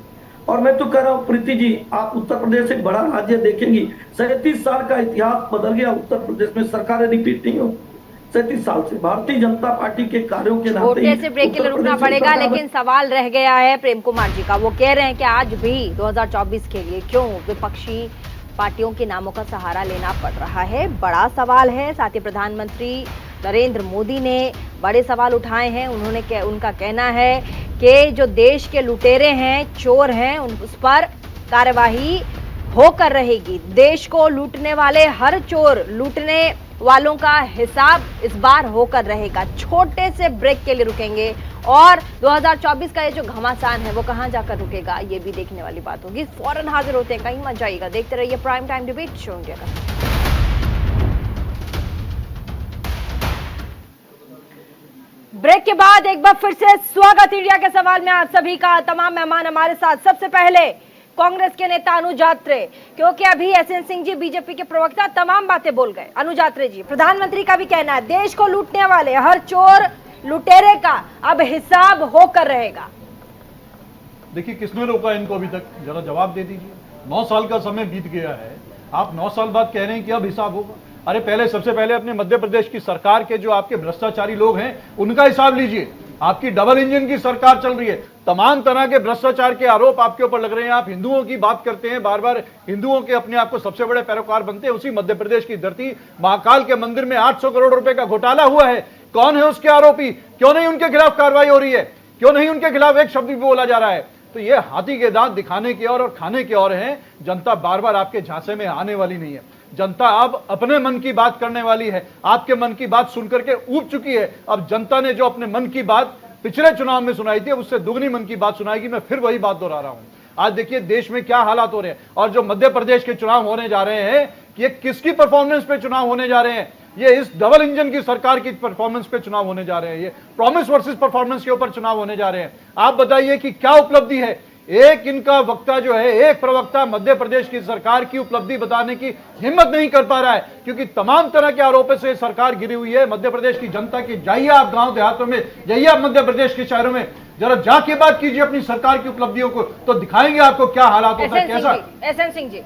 और मैं तो कह रहा हूँ प्रीति जी, आप उत्तर प्रदेश एक बड़ा राज्य देखेंगी। 37 साल का इतिहास बदल गया उत्तर प्रदेश में, सरकारें रिपीट नहीं हो। 37 साल से भारतीय जनता पार्टी के कार्यों के नाते छोटे से ब्रेक के लिए रुकना पड़ेगा, लेकिन सवाल रह गया है प्रेम कुमार जी का। वो कह रहे हैं कि आज भी 2024 के लिए क्यों विपक्षी पार्टियों के नामों का सहारा लेना पड़ रहा है। बड़ा सवाल है। साथ ही प्रधानमंत्री नरेंद्र मोदी ने बड़े सवाल उठाए हैं। उनका कहना है कि जो देश के लुटेरे हैं, चोर हैं, उस पर कार्यवाही होकर रहेगी। देश को लूटने वाले हर चोर, लूटने वालों का हिसाब इस बार होकर रहेगा। छोटे से ब्रेक के लिए रुकेंगे और 2024 का ये जो घमासान है वो कहां जाकर रुकेगा, ये भी देखने वाली बात होगी। फौरन हाजिर होते हैं, कहीं मत जाइएगा, देखते रहिए prime time debate show India का। ब्रेक के बाद एक बार फिर से स्वागत इंडिया के सवाल में आप सभी का। तमाम मेहमान हमारे साथ। सबसे पहले कांग्रेस के नेता अनुज आत्रे, क्योंकि अभी एसएन सिंह जी बीजेपी के प्रवक्ता तमाम बातें बोल गए। अनुज आत्रे जी, प्रधानमंत्री का भी कहना है देश को लूटने वाले हर चोर लुटेरे का अब हिसाब होकर रहेगा। देखिए, किसने रोका इनको अभी तक, जरा जवाब दे दीजिए। 9 साल का समय बीत गया है, आप 9 साल बाद कह रहे हैं कि अब हिसाब होगा। अरे पहले, सबसे पहले अपने मध्य प्रदेश की सरकार के जो आपके भ्रष्टाचारी लोग हैं उनका हिसाब लीजिए। आपकी डबल इंजन की सरकार चल रही है, तमाम तरह के भ्रष्टाचार के आरोप आपके ऊपर लग रहे हैं। आप हिंदुओं की बात करते हैं, बार बार हिंदुओं के अपने आप को सबसे बड़े पैरोकार बनते हैं। उसी मध्य प्रदेश की धरती महाकाल के मंदिर में 800 करोड़ रुपए का घोटाला हुआ है। कौन है उसके आरोपी? क्यों नहीं उनके खिलाफ कार्रवाई हो रही है? क्यों नहीं उनके खिलाफ एक शब्द भी बोला जा रहा है? तो ये हाथी के दांत दिखाने की और खाने की और है। जनता बार बार आपके झांसे में आने वाली नहीं है। जनता अब अपने मन की बात करने वाली है। आपके मन की बात सुनकर के ऊब चुकी है। अब जनता ने जो अपने मन की बात पिछले चुनाव में सुनाई थी, उससे दुगनी मन की बात सुनाएगी। मैं फिर वही बात दोहरा रहा हूं। आज देखिए देश में क्या हालात हो रहे हैं, और जो मध्य प्रदेश के चुनाव होने जा रहे हैं, ये किसकी परफॉर्मेंस पे चुनाव होने जा रहे हैं? ये इस डबल इंजन की सरकार की परफॉर्मेंस पे चुनाव होने जा रहे हैं। ये प्रॉमिस वर्सेस परफॉर्मेंस के ऊपर चुनाव होने जा रहे हैं। आप बताइए कि क्या उपलब्धि है? एक इनका वक्ता जो है, एक प्रवक्ता मध्य प्रदेश की सरकार की उपलब्धि बताने की हिम्मत नहीं कर पा रहा है, क्योंकि तमाम तरह के आरोपों से सरकार गिरी हुई है। मध्य प्रदेश की जनता की, जाइए आप गांव देहातों में, जाइए आप मध्य प्रदेश के शहरों में, जरा जाके बात कीजिए अपनी सरकार की उपलब्धियों को, तो दिखाएंगे आपको क्या हालात होता है। कैसा एसएन सिंह जी,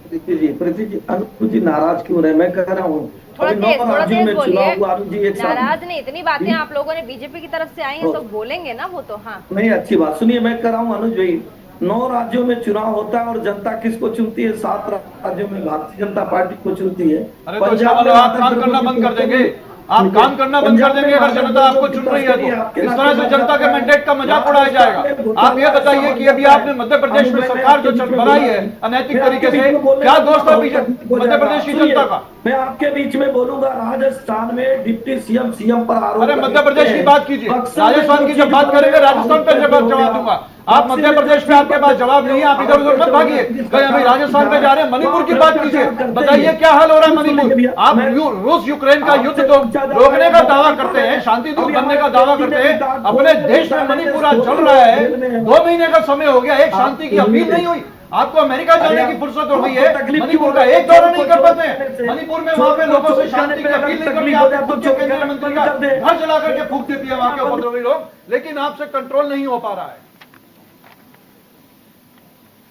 प्रीति जी, अनुज जी नाराज क्यों रहे? मैं कह रहा हूँ थोड़ा तेज बोलिए। नाराज नाराज नहीं, इतनी बातें आप लोगों ने बीजेपी की तरफ से आई हैं तो बोलेंगे ना वो तो। हाँ नहीं, अच्छी बात सुनिए। मैं कह रहा हूँ अनुज भाई, 9 राज्यों में चुनाव होता है और जनता किसको चुनती है? 7 राज्यों में भारतीय जनता पार्टी को चुनती है। अरे तो आप काम करना बंद कर देंगे? आप काम करना बंद कर देंगे अगर जनता आपको चुन रही है तो? इस तरह से जनता के मैंडेट का मजाक उड़ाया जाएगा। आप ये बताइए कि अभी आपने मध्य प्रदेश में सरकार जो बनाई है अनैतिक तरीके से, क्या दोस्त है मध्य प्रदेश की जनता का? मैं आपके बीच में बोलूंगा, राजस्थान में डिप्टी सीएम पर आरोप। अरे मध्य प्रदेश की बात कीजिए, राजस्थान की जब बात करेंगे राजस्थान पर जवाब दूंगा। आप मध्य प्रदेश में आपके पास जवाब नहीं है, आप इधर उधर मत भागिए। कहीं अभी राजस्थान में जा रहे हैं, मणिपुर की बात कीजिए, बताइए क्या हाल हो रहा है मणिपुर? आप रूस यूक्रेन का युद्ध तो रोकने का दावा करते हैं, शांति दूत बनने का दावा करते हैं, अपने देश में मणिपुर आज चल रहा है। 2 महीने का समय हो गया, एक शांति की अपील नहीं हुई। आपको अमेरिका जाने की फुर्सत हो गई है, मणिपुर का एक दौरा नहीं कर पाते हैं। मणिपुर में वहां पे लोगों से शांति की अपील नहीं करती। आप केंद्रीय मंत्री का घर जला करके फूंक देती है वहां के उपद्रवी लोग, लेकिन आपसे कंट्रोल नहीं हो पा रहा है।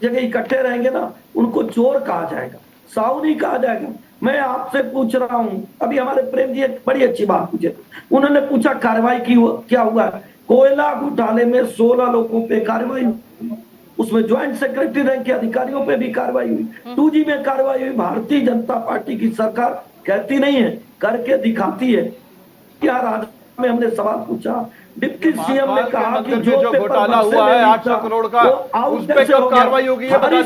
जगह इकट्ठे रहेंगे ना, उनको चोर कहा जाएगा, साहू नहीं कहा जाएगा। मैं आपसे पूछ रहा हूं, अभी हमारे प्रेम जी एक बड़ी अच्छी बात पूछे, उन्होंने पूछा कार्रवाई की क्या हुआ? कोयला घोटाले में 16 लोगों पे कार्रवाई, उसमें ज्वाइंट सेक्रेटरी रैंक के अधिकारियों पे भी कार्रवाई हुई, 2G में कार्रवाई हुई। भारतीय जनता पार्टी की सरकार कहती नहीं है, करके दिखाती है। क्या राज में हमने सवाल पूछा, डिप्टी सीएम ने कहा कि जो घोटाला हुआ है 800 करोड़ का, उस पे कब कार्रवाई होगी ये बता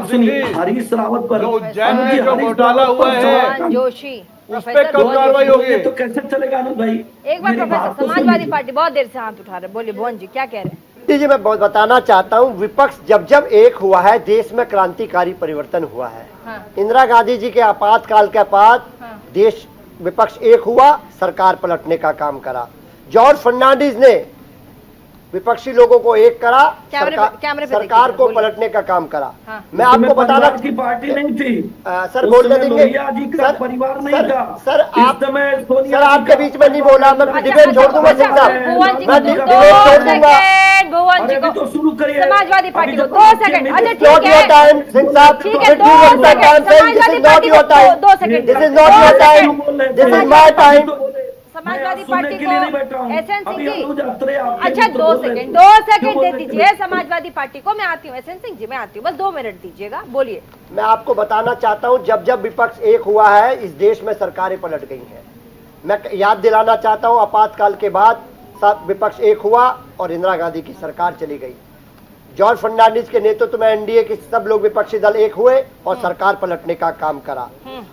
दीजिए। हरीश रावत पर उज्जैन में जो घोटाला हुआ है जोशी, उस पे कब कार्रवाई होगी? तो कैसे चलेगा अनुज भाई? एक बार प्रोफेसर, समाजवादी पार्टी बहुत देर से हाथ उठा रहे, बोलिए भुवन जी क्या कह रहे हैं? जी मैं बहुत बताना चाहता हूँ, विपक्ष जब जब एक हुआ है, देश में क्रांतिकारी परिवर्तन हुआ है। हाँ। इंदिरा गांधी जी के आपातकाल के बाद देश विपक्ष एक हुआ, सरकार पलटने का काम करा। जॉर्ज फर्नांडिस ने विपक्षी लोगों को एक करा, कैमरे पे सरकार देखिए, को बोलिए। पलटने का काम करा। हाँ। मैं आपको बताना की पार्टी नहीं थी सर, बोलने देंगे सर, परिवार नहीं था सर, आप समय सर आपके बीच में नहीं बोला, मैं डिबेट छोड़ दूंगा सिंह साहब, मैं डिबेट छोड़ दूंगा। भुवन जी को तो शुरू करिए समाजवादी पार्टी को 2 सेकंड। अच्छा ठीक नॉट योर है, टाइम सिंह साहब, ठीक है, 2 सेकंड। समाजवादी पार्टी को 2 second, this is not your time, this is my time. Samajwadi party को एसएन सिंह जी, अच्छा अच्छा 2 सेकंड दे दीजिए समाजवादी पार्टी को। मैं आती हूँ एसएन सिंह जी, मैं आती हूँ, बस 2 मिनट दीजिएगा, बोलिए। मैं आपको बताना चाहता हूं, जब जब विपक्ष एक हुआ है इस देश में सरकारें पलट गई हैं। मैं याद दिलाना चाहता हूं, आपातकाल के बाद सब विपक्ष एक हुआ और इंदिरा गांधी की सरकार चली गई। जॉर्ज फर्नांडिस के नेतृत्व में एनडीए के सब लोग विपक्षी दल एक हुए और सरकार पलटने का काम करा।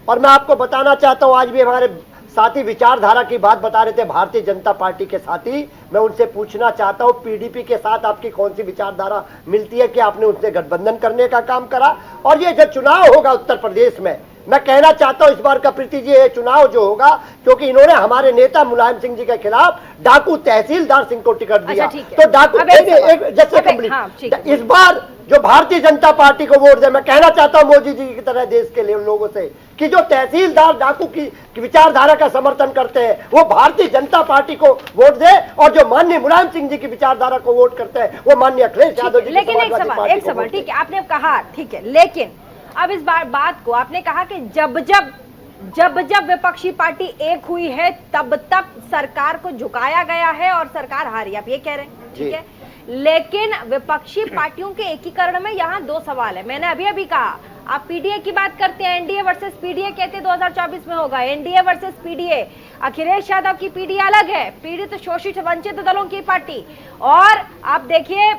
और मैं आपको बताना चाहता हूं, आज भी हमारे साथी विचारधारा की बात बता रहे थे, भारतीय जनता पार्टी के साथी, मैं उनसे पूछना चाहता हूं पीडीपी के साथ आपकी कौन सी विचारधारा मिलती है कि आपने उनसे गठबंधन करने का काम करा। और ये जब चुनाव होगा उत्तर प्रदेश में, मैं कहना चाहता हूं इस बार का प्रीति जी, ये चुनाव जो होगा, क्योंकि इन्होंने हमारे नेता मुलायम सिंह जी के खिलाफ डाकू तहसीलदार सिंह को टिकट दिया, तो डाकू जैसे कंप्लीट इस बार जो भारतीय जनता पार्टी को वोट दे, मैं कहना चाहता हूं मोदी जी की तरह देश के लिए लोगों से कि जो तहसीलदार डाकू की विचारधारा का समर्थन करते हैं वो भारतीय जनता पार्टी को वोट दे, और जो माननीय मुलायम सिंह जी की विचारधारा को वोट करते हैं वो माननीय अखिलेश यादव जी। लेकिन एक सवाल, ठीक है, आपने कहा ठीक है, लेकिन अब इस बात को आपने कहा कि जब जब विपक्षी पार्टी एक हुई है तब सरकार को झुकाया गया है और सरकार हारी, आप ये कह रहे हैं, ठीक है। लेकिन विपक्षी पार्टियों के एकीकरण में यहाँ 2 सवाल है। मैंने अभी कहा, आप पीडीए की बात करते हैं, एनडीए वर्सेस पीडीए कहते हैं 2024 में होगा, NDA versus PDA. Akhilesh Yadav की पीडीए अलग है, पीड़ित शोषित वंचित दलों की पार्टी, और आप देखिए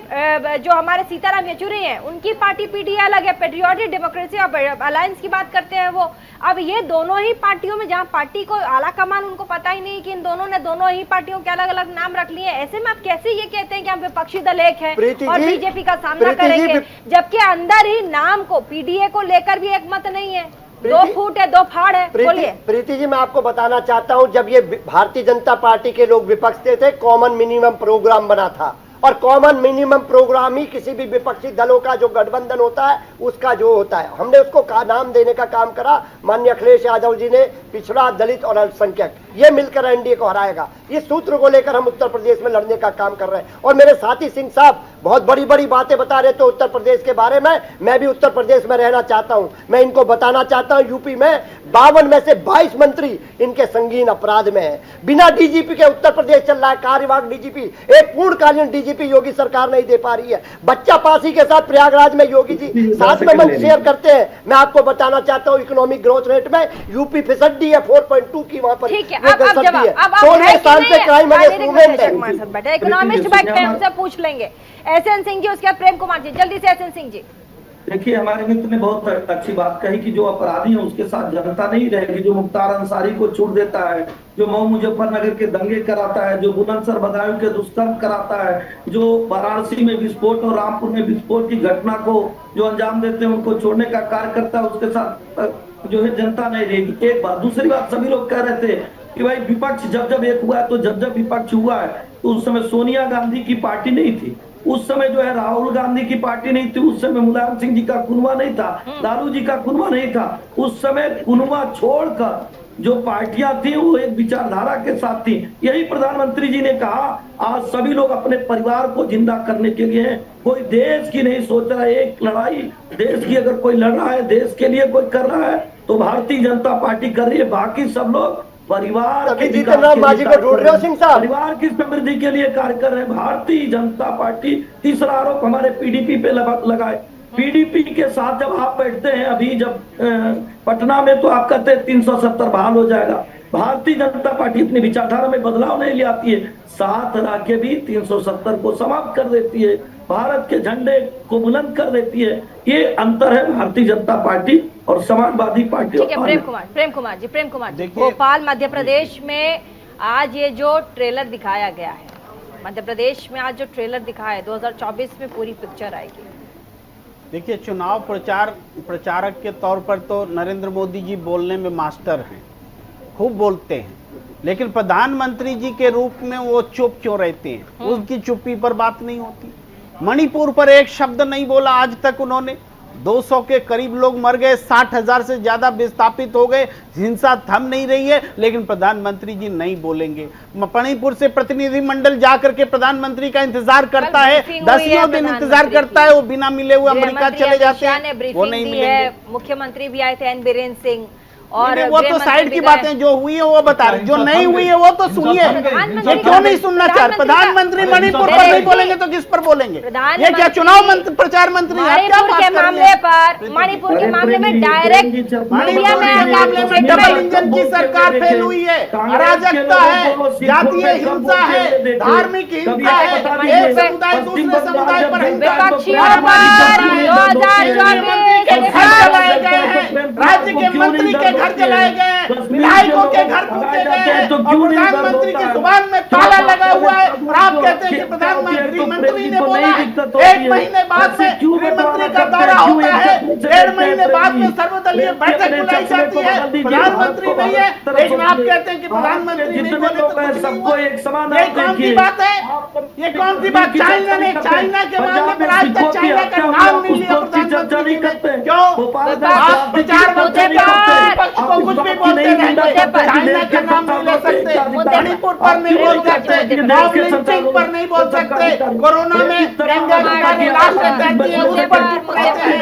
जो हमारे सीताराम येचुरी हैं उनकी पार्टी पीडीए अलग है, पेट्रियोटिक डेमोक्रेसी अलायंस की बात करते हैं वो। अब ये दोनों ही पार्टियों में, जहां पार्टी को आला कमान उनको पता ही नहीं कि इन दोनों ने दोनों ही पार्टियों के अलग अलग नाम रख लिए, ऐसे में आप कैसे ये कहते हैं कि हम विपक्षी दल एक है और बीजेपी का सामना करेंगे, जबकि अंदर ही नाम को पीडीए को लेकर भी एक मत नहीं है, 2 फूट है 2 फाड़ है। बोलिए प्रीति जी, मैं आपको बताना चाहता हूं, जब ये भारतीय जनता पार्टी के लोग विपक्ष थे, कॉमन मिनिमम प्रोग्राम बना था, और कॉमन मिनिमम प्रोग्राम ही किसी भी विपक्षी दलों का जो गठबंधन होता है उसका जो होता है, हमने उसको नाम देने का काम करा। माननीय अखिलेश यादव जी ने पिछड़ा, दलित और अल्पसंख्यक ये मिलकर एनडीए को हराएगा, इस सूत्र को लेकर हम उत्तर प्रदेश में लड़ने का काम कर रहे हैं। और मेरे साथी सिंह साहब बहुत बड़ी बड़ी बातें बता रहे थे उत्तर प्रदेश के बारे में, मैं भी उत्तर प्रदेश में रहना चाहता हूं। मैं इनको बताना चाहता हूं, यूपी में 52 में से 22 मंत्री इनके संगीन अपराध में है। बिना डीजीपी के उत्तर प्रदेश चल रहा है, कार्यवाहक डीजीपी, एक पूर्णकालीन डीजीपी योगी सरकार नहीं दे पा रही है। बच्चा पासी के साथ प्रयागराज में योगी जी साथ में मंच शेयर करते हैं। मैं आपको बताना चाहता हूं इकोनॉमिक ग्रोथ रेट में यूपी फिसड्डी है 4.2 की, वहां पर इकोनॉमिस्ट बैठे हैं, उनसे पूछ लेंगे। एसएन सिंह जी, उसके बाद प्रेम कुमार जी, जल्दी से एसएन सिंह जी। देखिए, हमारे मित्र ने बहुत अच्छी बात कही कि जो अपराधी है उसके साथ जनता नहीं रहेगी, जो मुख्तार अंसारी को छूट देता है, जो मऊ मुजफ्फरनगर के दंगे कराता है, जो बुलंदशहर बदायूं के दुष्कर्म कराता है, जो वाराणसी में विस्फोट और रामपुर में विस्फोट की घटना को जो अंजाम देते हैं उनको छोड़ने का कार्य करता है, उसके साथ जो है जनता नहीं रहेगी। एक बात। दूसरी बात, सभी लोग कह रहे थे कि भाई विपक्ष जब एक हुआ है, तो जब विपक्ष हुआ है तो उस समय सोनिया गांधी की पार्टी नहीं थी, उस समय जो है राहुल गांधी की पार्टी नहीं थी, उस समय मुलायम सिंह जी का कुनवा नहीं था, लालू जी का कुनवा नहीं था। उस समय कुनवा छोड़कर जो पार्टियां थी वो एक विचारधारा के साथ थी। यही प्रधानमंत्री जी ने कहा, आज सभी लोग अपने परिवार को जिंदा करने के लिए हैं, कोई देश की नहीं सोच रहा है। एक लड़ाई देश की अगर कोई लड़ रहा है, देश के लिए कोई कर रहा है, तो भारतीय जनता पार्टी कर रही है। बाकी सब लोग परिवार को ढूंढ रहे हो सिंह साहब, परिवार की समृद्धि के लिए कार्य कर रहे हैं भारतीय जनता पार्टी। तीसरा आरोप हमारे पीडीपी पे लगाए। पीडीपी के साथ जब आप बैठते हैं, अभी जब पटना में, तो आप कहते हैं 370 बहाल हो जाएगा। भारतीय जनता पार्टी अपनी विचारधारा में बदलाव नहीं ले आती है, साथ रह के भी 370 को समाप्त कर देती है, भारत के झंडे को बुलंद कर देती है। ये अंतर है भारतीय जनता पार्टी और समाजवादी पार्टी। ठीक है, प्रेम कुमार जी, भोपाल मध्य प्रदेश में आज ये जो ट्रेलर दिखाया गया है, मध्य प्रदेश में आज जो ट्रेलर दिखाया है, 2024 में पूरी पिक्चर आएगी। देखिए, चुनाव प्रचारक के तौर पर तो नरेंद्र मोदी जी बोलने में मास्टर हैं, खूब बोलते हैं, लेकिन प्रधानमंत्री जी के रूप में वो चुप क्यों रहते हैं? उनकी चुप्पी पर बात नहीं होती। मणिपुर पर एक शब्द नहीं बोला आज तक उन्होंने। 200 के करीब लोग मर गए, 60,000 से ज्यादा विस्थापित हो गए, हिंसा थम नहीं रही है, लेकिन प्रधानमंत्री जी नहीं बोलेंगे। मणिपुर से प्रतिनिधिमंडल जाकर के प्रधानमंत्री का इंतजार करता है, 10 दिन इंतजार करता है, वो बिना मिले हुए अमेरिका चले जाते हैं, वो नहीं मिलेंगे। मुख्यमंत्री भी आए थे एन बीरेन सिंह, और वो तो साइड की बातें जो हुई है वो बता रहे, जो नहीं हुई है वो तो सुनिए। ये क्यों नहीं सुनना चाह रहे? प्रधानमंत्री मणिपुर पर नहीं बोलेंगे तो किस पर बोलेंगे? ये क्या चुनाव प्रचार मंत्री है? क्या बात के मामले पर, मणिपुर के मामले में डायरेक्ट मीडिया में डबल इंजन की सरकार फेल हुई है, अराजकता है, जातीय हिंसा है, धार्मिक हिंसा है, एक समुदाय दूसरे समुदाय पर विपक्षियों पर 2024 के घर चलाए गए हैं, राज्य के मंत्री के घर जलाए गए हैं, विधायकों के घर फूके गए हैं, और प्रधानमंत्री की जुबान में ताला लगा हुआ है। और आप कहते हैं कि प्रधानमंत्री मंत्री ने बोला है, 1 महीने बाद में गृहमंत्री का दौरा होता है, 1.5 महीने बाद में सर्वदलीय बैठक बुलाई जाती है, प्रधानमंत्री नहीं है, लेकिन आप कहते हैं कि प्रधानमंत्री नहीं बोले। सबको एक समान, ये कौन सी बात है? ये कौन सी बात? चाइना ने, चाइना के मामले में आज तक चाइना का नाम नहीं लिया प्रधानमंत्री ने। क्यों? आप विचार को कुछ भी बोलते रहेंगे, चाइना का नाम नहीं ले सकते, मणिपुर पर नहीं बोल सकते, मॉब लिंचिंग पर नहीं बोल सकते, कोरोना में गंगा की लाश रहती है उस पर चुप रहते हैं।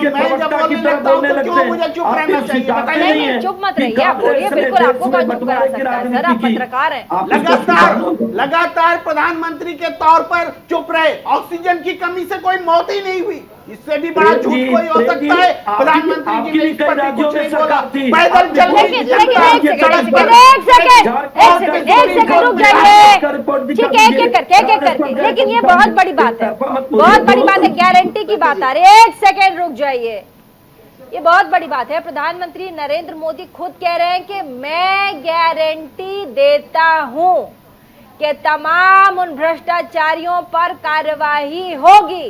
मैं जब बोलने लगता हूँ तो क्यों मुझे चुप रहना चाहिए? बताइए। चुप मत रहिए, आप बोलिए, बिल्कुल आपको कौन चुप करा सकता है सर, आप पत्रकार हैं। लगातार प्रधानमंत्री के तौर पर चुप रहे, ऑक्सीजन की कमी से कोई मौत ही नहीं हुई, इससे भी बड़ा झूठ कोई हो सकता है? प्रधानमंत्री जी ने इस पर भी कुछ नहीं बोला, पैदल चलने की जनता एक सेकंड रुक जाइए, ठीक है, एक एक करके, लेकिन ये बहुत बड़ी बात है, बहुत बड़ी बात है, गारंटी की बात आ रही है, 1 सेकंड रुक जाइए, ये बहुत बड़ी बात है। प्रधानमंत्री नरेंद्र मोदी खुद कह रहे हैं कि मैं गारंटी देता हूं कि तमाम उन भ्रष्टाचारियों पर कार्रवाई होगी।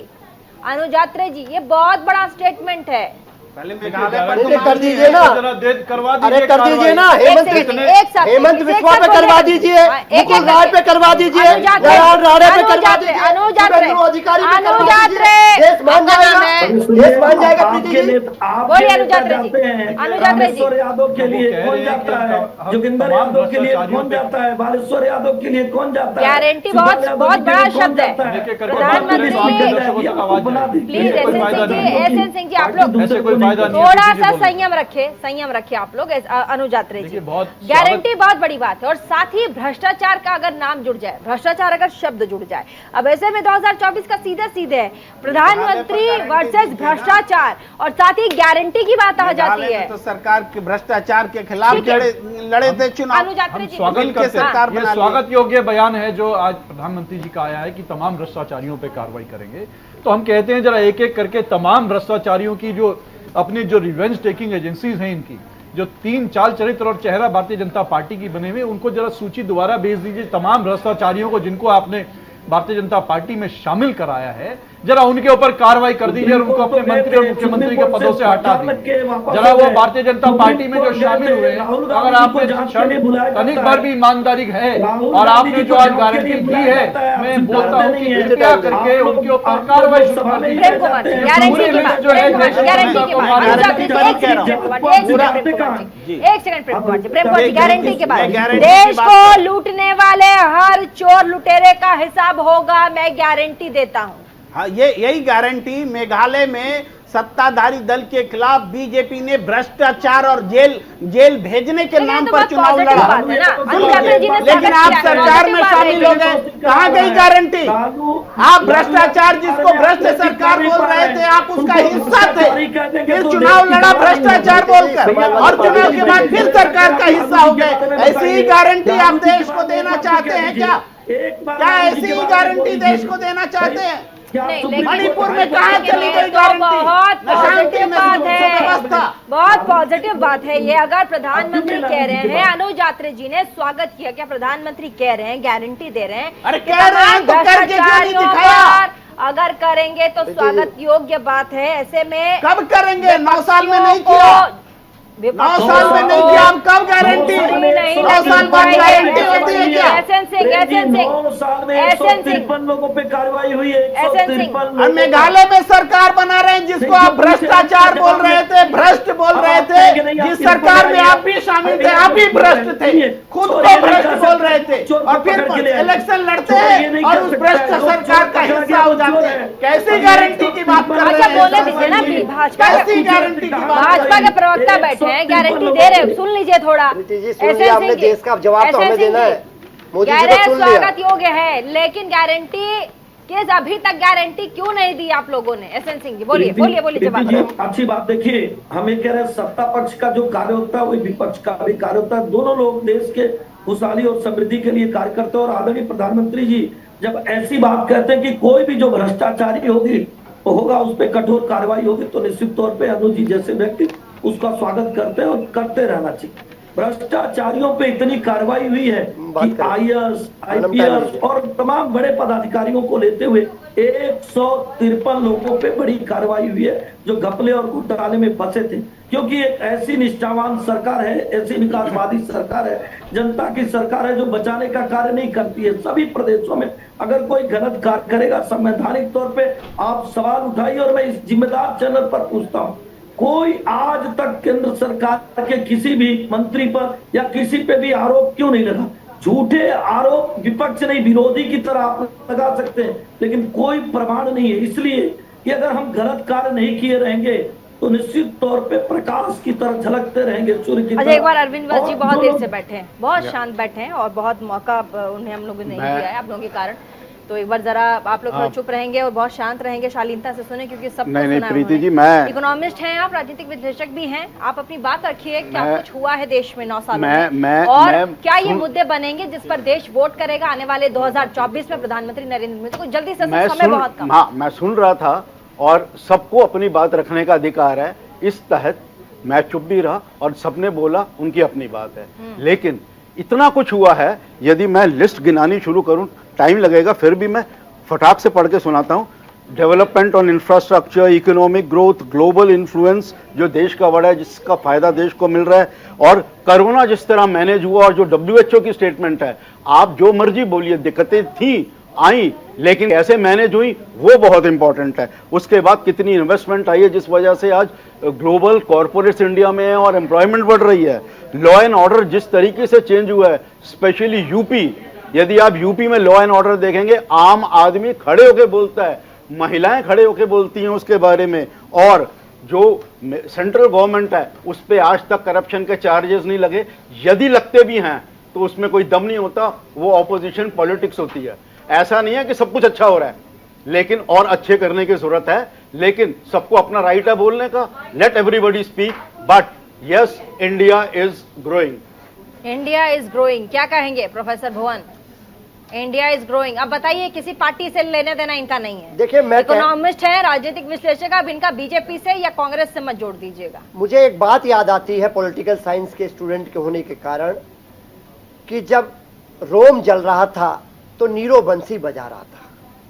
अनुज यात्रे जी, ये बहुत बड़ा स्टेटमेंट है। पहले मेघालय पर कर दीजिए ना, करवा अरे कर दीजिए ना, हेमंत बिस्वा पे करवा दीजिए, मुकुल राय पे करवा दीजिए, जयराम राणे पे करवा दीजिए, अधिकारी पे करवा दीजिए, देश मान जाएगा, देश मान जाएगा। बोलिए अनुज यात्रे जी, अनुज यात्रे जी। यादव के लिए कौन जाता है? जोगिंदर यादव के लिए कौन जाता है? बालेश्वर यादव के लिए कौन जाता है? गारंटी बहुत बड़ा शब्द है। प्रधानमंत्री प्लीज एसएन सिंह जी, आप लोग थोड़ा सा संयम रखे आप लोग। अनुज यात्रे जी, गारंटी बहुत बड़ी बात है, और साथ ही भ्रष्टाचार का अगर नाम जुड़ जाए, भ्रष्टाचार अगर शब्द जुड़ जाए, अब ऐसे में 2024 का सीधे है प्रधानमंत्री वर्सेस भ्रष्टाचार, और साथ ही गारंटी की बात आ जाती है। तो सरकार के भ्रष्टाचार के खिलाफ लड़े थे चुनाव। अनुज यात्रे जी, स्वागत योग्य बयान है जो आज प्रधानमंत्री जी का आया है कि तमाम भ्रष्टाचारियों पे कार्रवाई करेंगे। तो हम कहते हैं जरा एक एक करके तमाम भ्रष्टाचारियों की जो अपनी जो रिवेंज टेकिंग एजेंसीज हैं, इनकी जो 3 चाल चरित्र और चेहरा भारतीय जनता पार्टी की बने हुए, उनको जरा सूची दोबारा भेज दीजिए। तमाम भ्रष्टाचारियों को जिनको आपने भारतीय जनता पार्टी में शामिल कराया है, जरा उनके ऊपर कार्रवाई कर दीजिए और उनको अपने मंत्री और मुख्यमंत्री के पदों से हटा दीजिए। जरा वो भारतीय जनता पार्टी में जो शामिल हुए, अगर आपने तनिक भर भी ईमानदारी है और आपने जो आज गारंटी दी है, मैं बोलता हूँ कि कृपया करके उनके ऊपर कार्रवाई शुरू कर दीजिए। गारंटी के बाद देश को लूटने वाले हर चोर लुटेरे का हिसाब होगा, मैं गारंटी देता हूँ। हाँ, यही गारंटी मेघालय में सत्ताधारी दल के खिलाफ बीजेपी ने भ्रष्टाचार और जेल भेजने के नाम पर चुनाव लड़ा, लेकिन आप सरकार में शामिल हो गए। कहाँ गई गारंटी? आप भ्रष्टाचार, जिसको भ्रष्ट सरकार बोल रहे थे, आप उसका हिस्सा थे, फिर चुनाव लड़ा भ्रष्टाचार बोलकर, और चुनाव के बाद फिर सरकार का हिस्सा हो गए। ऐसी ही गारंटी आप देश को देना चाहते हैं क्या? ऐसी ही गारंटी देश को देना चाहते हैं? मणिपुर में कहाँ चली गई गारंटी? बहुत पॉजिटिव बात है, बहुत पॉजिटिव बात है ये। अगर प्रधानमंत्री कह रहे हैं, अनुज यात्रे जी ने स्वागत किया, क्या प्रधानमंत्री कह रहे हैं, गारंटी दे रहे हैं? अरे कह रहे हैं तो करके क्यों नहीं दिखाया? अगर करेंगे तो स्वागत योग्य बात है। ऐसे में कब करेंगे? 9 साल में नहीं किया, 9 साल में नहीं किया, हम कब गारंटी? 9 साल बाद गारंटी होती है क्या? एसएन सिंह, एसएन 9 साल में सिंह, एसएन सिंह, 153 लोगों पे कार्रवाई हुई है। एसएन सिंह। 153 और मेघालय में सरकार बना रहे हैं जिसको आप भ्रष्टाचार बोल रहे थे, भ्रष्ट बोल रहे थे, जिस सरकार में आप भी शामिल थे, आप भी भ्रष्ट थे, खुद को भ्रष्ट बोल रहे थे, और फिर इलेक्शन लड़ते हैं और उस भ्रष्ट सरकार का हिस्सा हो जाते हैं। कैसी गारंटी की बात कर रहे अच्छा हैं? बोले दीजिए ना, भाजपा कैसी गारंटी की बात कर भाजपा रहे के प्रवक्ता बैठे हैं, गारंटी दे रहे हैं, सुन लीजिए थोड़ा। प्रीति जी सुन लिया, हमने देश का जवाब तो हमें देना है, मोदी जी को सुन लिया। स्वागत योग्य है, लेकिन गारंटी केस अभी तक गारंटी क्यों नहीं दी आप लोगों ने? एसएन सिंह जी बोलिए, बोलिए, बोलिए जवाब। अच्छी बात, देखिए हम ये कह रहे हैं सत्ता पक्ष का जो कार्य होता है वही विपक्ष का भी कार्य होता है। दोनों लोग देश के खुशहाली और समृद्धि के लिए कार्य करते हैं। और आदरणीय प्रधानमंत्री जी जब ऐसी बात कहते हैं कि कोई भी जो भ्रष्टाचारी होगा उस पर कठोर कार्रवाई होगी, तो निश्चित तौर पे अनुज जी जैसे व्यक्ति उसका स्वागत करते हैं और करते रहना चाहिए। भ्रष्टाचारियों पे इतनी कार्रवाई हुई है कि आईएएस, आईपीएस और तमाम बड़े पदाधिकारियों को लेते हुए 153 लोगों पे बड़ी कार्रवाई हुई है जो घपले और घोटाले में फंसे थे। क्योंकि एक ऐसी निष्ठावान सरकार है, ऐसी विकासवादी सरकार है, जनता की सरकार है जो बचाने का कार्य नहीं करती है। सभी प्रदेशों में अगर कोई गलत कार्य करेगा संवैधानिक तौर पे आप सवाल उठाइए, और मैं इस जिम्मेदार चैनल पर पूछता हूँ, कोई आज तक केंद्र सरकार के किसी भी मंत्री पर या किसी पे भी आरोप क्यों नहीं लगा? झूठे आरोप विपक्ष नहीं, विरोधी की तरह आप लगा सकते हैं, लेकिन कोई प्रमाण नहीं है। इसलिए कि अगर हम गलत कार्य नहीं किए रहेंगे तो निश्चित तौर पे प्रकाश की तरह झलकते रहेंगे, सूर्य की तरह। एक बार अरविंद जी बहुत देर से बैठे हैं, बहुत शांत बैठे हैं और बहुत मौका उन्हें हम लोगों ने नहीं दिया है आप लोगों के कारण। तो एक बार जरा आप लोग थोड़ा चुप रहेंगे और बहुत शांत रहेंगे, शालीनता से सुने, क्योंकि सब नहीं प्रीति जी, मैं इकोनॉमिस्ट हैं, आप राजनीतिक विश्लेषक भी हैं, आप अपनी बात रखिए। क्या कुछ हुआ है देश में 9 सालों में, और क्या ये मुद्दे बनेंगे जिस पर देश वोट करेगा आने वाले 2024 में प्रधानमंत्री नरेंद्र मोदी को? जल्दी से, समय बहुत कम। हाँ, मैं सुन रहा था और सबको अपनी बात रखने का अधिकार है, इस तहत मैं चुप भी रहा और सबने बोला, उनकी अपनी बात है। लेकिन इतना कुछ हुआ है, यदि मैं लिस्ट गिनानी शुरू करूं टाइम लगेगा, फिर भी मैं फटाक से पढ़ के सुनाता हूं। Development on infrastructure, economic growth, global influence जो देश का बड़ा है, जिसका फायदा देश को मिल रहा है, और कोरोना जिस तरह मैनेज हुआ, और जो WHO की स्टेटमेंट है, आप जो मर्जी बोलिए, दिक्कतें थी, आई, लेकिन कैसे मैनेज हुई वो बहुत इंपॉर्टेंट है। उसके बाद कितनी इन्वेस्टमेंट आई है जिस वजह से आज ग्लोबल कॉर्पोरेट्स इंडिया में है और एम्प्लॉयमेंट बढ़ रही है। लॉ एंड ऑर्डर जिस तरीके से चेंज हुआ है, स्पेशली यूपी, यदि आप यूपी में लॉ एंड ऑर्डर देखेंगे, आम आदमी खड़े होकर बोलता है, महिलाएं खड़े होकर बोलती हैं उसके बारे में, और जो सेंट्रल गवर्नमेंट है उस पर आज तक करप्शन के चार्जेस नहीं लगे, यदि लगते भी हैं तो उसमें कोई दम नहीं होता, वो ऑपोजिशन पॉलिटिक्स होती है। ऐसा नहीं है कि सब कुछ अच्छा हो रहा है, लेकिन और अच्छे करने की जरूरत है, लेकिन सबको अपना राइट है बोलने का, let everybody speak, but yes India is growing. India is growing, क्या कहेंगे professor Bhuvan? India is growing, अब बताइए, किसी पार्टी से लेने देना इनका नहीं है। देखिए, मैं इकोनॉमिस्ट है, राजनीतिक विश्लेषक, अब इनका बीजेपी से या कांग्रेस से मत जोड़ दीजिएगा। मुझे एक बात याद आती है पॉलिटिकल साइंस के स्टूडेंट के होने के कारण, कि जब रोम जल रहा था तो नीरो बंसी बजा रहा था,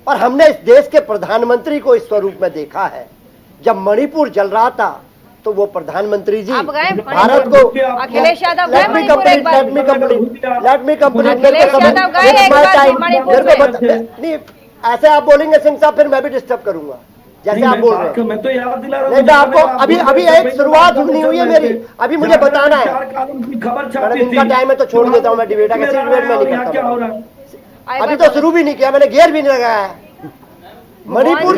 और हमने इस देश के प्रधानमंत्री को इस स्वरूप में देखा है। जब मणिपुर जल रहा था तो वो प्रधानमंत्री जी भारत को, अखिलेश यादव गए लेट मी कंप्लीट, नहीं ऐसे आप बोलेंगे सिंह साहब, फिर मैं भी डिस्टर्ब करूंगा जैसे आप बोल रहे हैं। मैं तो याद दिला रहा हूं, नहीं तो आपको अभी एक शुरुआत नहीं हुई है मेरी, अभी मुझे बताना है। खबर इनका टाइम है तो छोड़ देता हूँ मैं, डिबेट में नहीं करता। अभी तो शुरू भी नहीं किया मैंने, गियर भी नहीं लगाया है। मणिपुर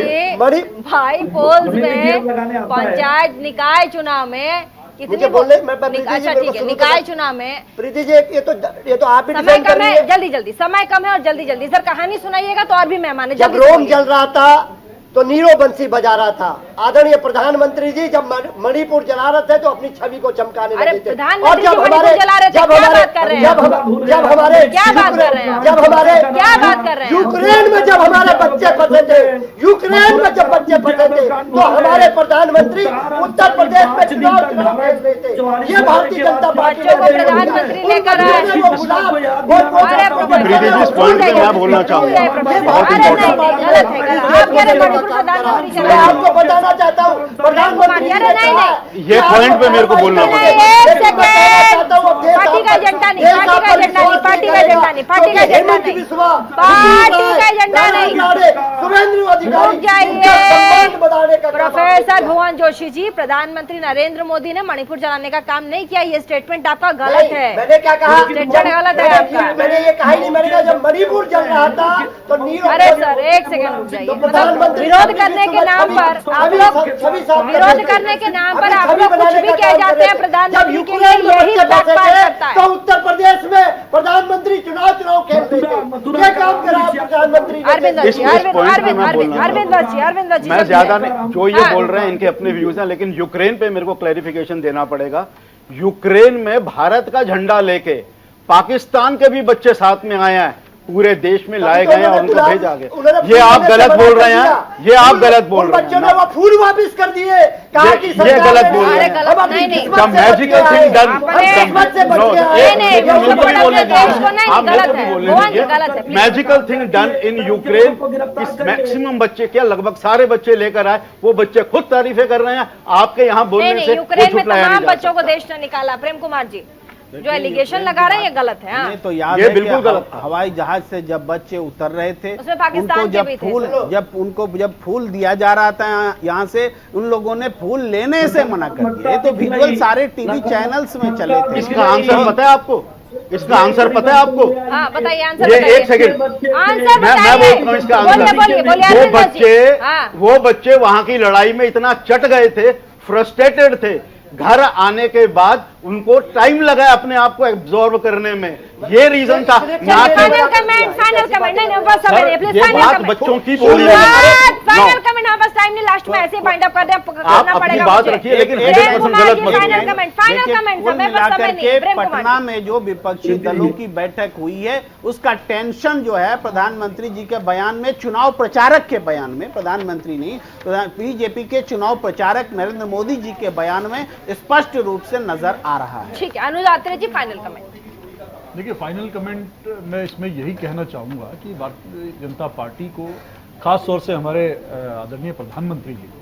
भाई पोल्स में पंचायत निकाय चुनाव में कितनी बोलने, अच्छा ठीक है, निकाय चुनाव में प्रीति जी ये तो आप ही समय कम है, जल्दी जल्दी समय कम है और जल्दी जल्दी सर कहानी सुनाइएगा तो और भी मेहमान है। जब रोम जल रहा था तो नीरो बंसी बजा रहा था। आदरणीय प्रधानमंत्री जी जब मणिपुर जला रहे थे तो अपनी छवि को चमकाने लगे थे। और जब हमारे यूक्रेन में जब हमारे बच्चे फंसे थे, यूक्रेन में जब बच्चे फंसे थे तो हमारे प्रधानमंत्री उत्तर प्रदेश में चुनाव भेज रहे थे। ये भारतीय जनता पार्टी को प्रधानमंत्री लेकर बोलना चाहूंगा, मणिपुर प्रधानमंत्री चला मैं आपको बताना चाहता हूँ प्रधानमंत्री ये पॉइंट पे मेरे को बोलना पड़ेगा। पार्टी का एजेंडा नहीं, पार्टी का एजेंडा नहीं, पार्टी का एजेंडा नहीं, पार्टी का एजेंडा नहीं, पार्टी का एजेंडा नहीं। रुक जाइए प्रोफेसर भुवन जोशी जी, प्रधानमंत्री नरेंद्र मोदी ने मणिपुर जलाने का काम नहीं किया, ये स्टेटमेंट आपका गलत है। मैंने क्या कहा? स्टेटमेंट गलत है आपका। मैंने ये कहा ही नहीं, मैंने कहा जब मणिपुर जल रहा था तो अरे सर एक सेकंड रुक जाइए। विरोध करने के नाम पर आप लोग विरोध करने के नाम पर आप लोग कुछ भी कह जाते हैं, प्रधानमंत्री के लिए यही बैकफायर करता है। तो उत्तर प्रदेश में प्रधानमंत्री चुनाव खेल रहे थे, ये काम करा प्रधानमंत्री। अरविंद जी, अरविंद जी, मैं ज्यादा नहीं, जो ये बोल रहे हैं इनके अपने व्यूज हैं, लेकिन यूक्रेन पे मेरे को क्लैरिफिकेशन देना पड़ेगा। यूक्रेन में भारत का झंडा लेके पाकिस्तान के भी बच्चे साथ में आए हैं, पूरे देश में लाए गए और उनको भेजा गया। ये आप गलत बोल रहे हैं, ये आप गलत बोल रहे हैं। बच्चों ने वो फूल वापस कर दिए, कहा कि ये गलत बोल रहे हैं। The magical thing done, magical thing done in Ukraine, maximum बच्चे क्या लगभग सारे बच्चे लेकर आए, वो बच्चे खुद तारीफें कर रहे हैं। आपके यहाँ बोलने से यूक्रेन में तमाम बच्चों को देश ने निकाला। प्रेम कुमार जी जो एलिगेशन लगा रहे हैं ये गलत है। हाँ? तो याद ये है बिल्कुल गलत। हवाई जहाज से जब बच्चे उतर रहे थे उसमें पाकिस्तान उनको के भी थे। जब फूल दिया जा रहा था यहाँ से, उन लोगों ने फूल लेने से मना कर दिया। ये तो विजुअल सारे टीवी चैनल्स में चले थे। इसका आंसर पता है आपको? इसका आंसर पता है आपको? हाँ बताइए आंसर। ये एक सेकंड, आंसर मैं बोलता हूँ इसका आंसर। वो बच्चे वहां की लड़ाई में इतना चट गए थे, फ्रस्ट्रेटेड थे, घर आने के बाद उनको टाइम लगा अपने आप को एब्जॉर्ब करने में, ये रीजन था। फाइनल कमेंट नहीं बस समय प्लीज फाइनल बच्चों की बोली फाइनल कमेंट। हाँ बस टाइम नहीं, लास्ट में ऐसे फाइंड अप करना अपनी पड़ेगा। बात रखिए, लेकिन 100% गलत मत फाइनल कमेंट, फाइनल कमेंट समय पर समय नहीं। पटना में जो विपक्षी दलों की बैठक हुई है उसका टेंशन जो है प्रधानमंत्री जी के बयान में, चुनाव प्रचारक के बयान में, प्रधानमंत्री नहीं, बीजेपी के चुनाव प्रचारक नरेंद्र मोदी जी के बयान में स्पष्ट रूप से नजर आ रहा है। ठीक है अनुज आत्रे जी फाइनल कमेंट। देखिए फाइनल कमेंट मैं इसमें यही कहना चाहूंगा कि भारतीय जनता पार्टी को, खास तौर से हमारे आदरणीय प्रधानमंत्री जी को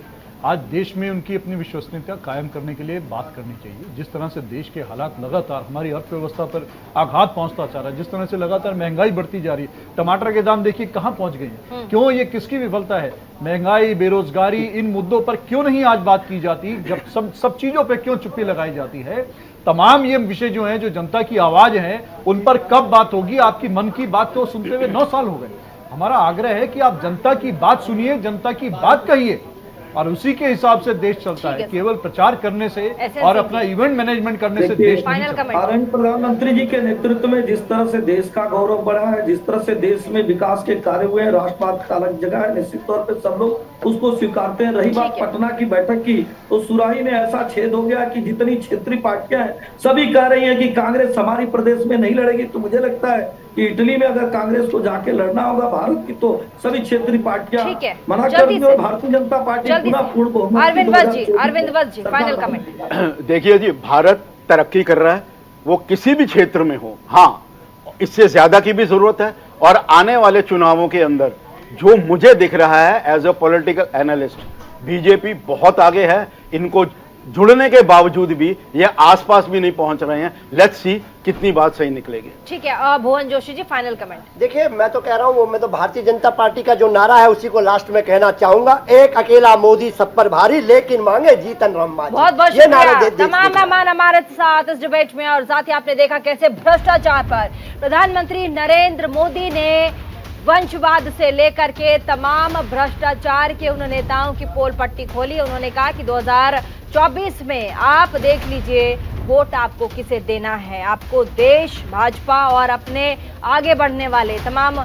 आज देश में उनकी अपनी विश्वसनीयता कायम करने के लिए बात करनी चाहिए। जिस तरह से देश के हालात लगातार हमारी अर्थव्यवस्था पर आघात पहुंचता जा रहा है, जिस तरह से लगातार महंगाई बढ़ती जा रही है, टमाटर के दाम देखिए कहां पहुंच गए हैं, क्यों, ये किसकी विफलता है? महंगाई, बेरोजगारी, इन मुद्दों पर क्यों नहीं आज बात की जाती? जब सब चीजों पर क्यों चुप्पी लगाई जाती है? तमाम ये विषय जो हैं, जो जनता की आवाज है, उन पर कब बात होगी? आपकी मन की बात को सुनते हुए 9 साल हो गए। हमारा आग्रह है कि आप जनता की बात सुनिए, जनता की बात कहिए और उसी के हिसाब से देश चलता है। केवल प्रचार करने से और अपना इवेंट मैनेजमेंट करने से देश नहीं चलता। आदरणीय प्रधानमंत्री जी के नेतृत्व में जिस तरह से देश का गौरव बढ़ा है, जिस तरह से देश में विकास के कार्य हुए हैं, राष्ट्रवाद का अलग जगह है, निश्चित तौर पे सब लोग उसको स्वीकारते हैं। रही बात पटना की बैठक की, तो सुराही में ऐसा छेद हो गया कि जितनी क्षेत्रीय पार्टियां हैं सभी कह रही है कि कांग्रेस हमारी प्रदेश में नहीं लड़ेगी। तो मुझे लगता है कि इटली में अगर कांग्रेस को जाके लड़ना होगा भारत की, तो सभी क्षेत्रीय पार्टियां मना कर दी और भारतीय जनता पार्टी पूरा पूर्ण बहुमत। अरविंद वत्स जी फाइनल कमेंट। देखिए जी, भारत तरक्की कर रहा है, वो किसी भी क्षेत्र में हो। हाँ, इससे ज्यादा की भी जरूरत है। और आने वाले चुनावों के अंदर जो मुझे दिख रहा है as a political analyst, BJP बहुत आगे है। इनको जुड़ने के बावजूद भी ये आसपास भी नहीं पहुंच रहे हैं। लेट्स सी कितनी बात सही निकलेगी। ठीक है भुवन जोशी जी फाइनल कमेंट। देखिए मैं तो कह रहा हूँ, मैं तो भारतीय जनता पार्टी का जो नारा है उसी को लास्ट में कहना चाहूंगा, एक अकेला मोदी सब पर भारी, लेकिन मांगे जीतन राम मांझी। बहुत बहुत शुक्रिया तमाम मेहमान हमारे साथ इस डिबेट में। और साथ ही आपने देखा कैसे भ्रष्टाचार पर प्रधानमंत्री नरेंद्र मोदी ने वंशवाद से लेकर के तमाम भ्रष्टाचार के उन नेताओं की पोल पट्टी खोली। उन्होंने कहा कि 2024 में आप देख लीजिए वोट आपको किसे देना है। आपको देश, भाजपा और अपने आगे बढ़ने वाले तमाम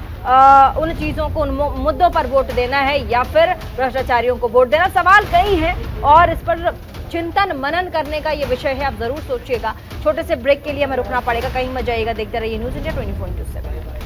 उन चीजों को, उन मुद्दों पर वोट देना है या फिर भ्रष्टाचारियों को वोट देना। सवाल कई हैं और इस पर चिंतन मनन करने का ये विषय है। आप जरूर सोचिएगा। छोटे से ब्रेक के लिए हमें रुकना पड़ेगा, कहीं मत जाइएगा। देखते रहिए न्यूज़ इंडिया 24/7।